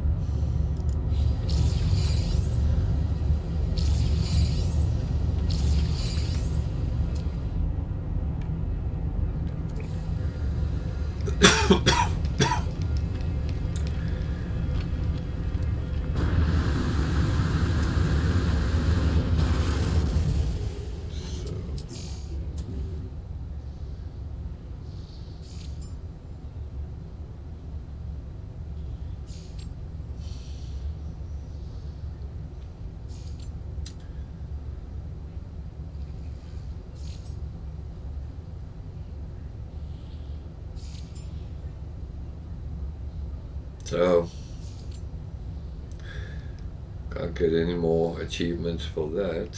So, can't get any more achievements for that.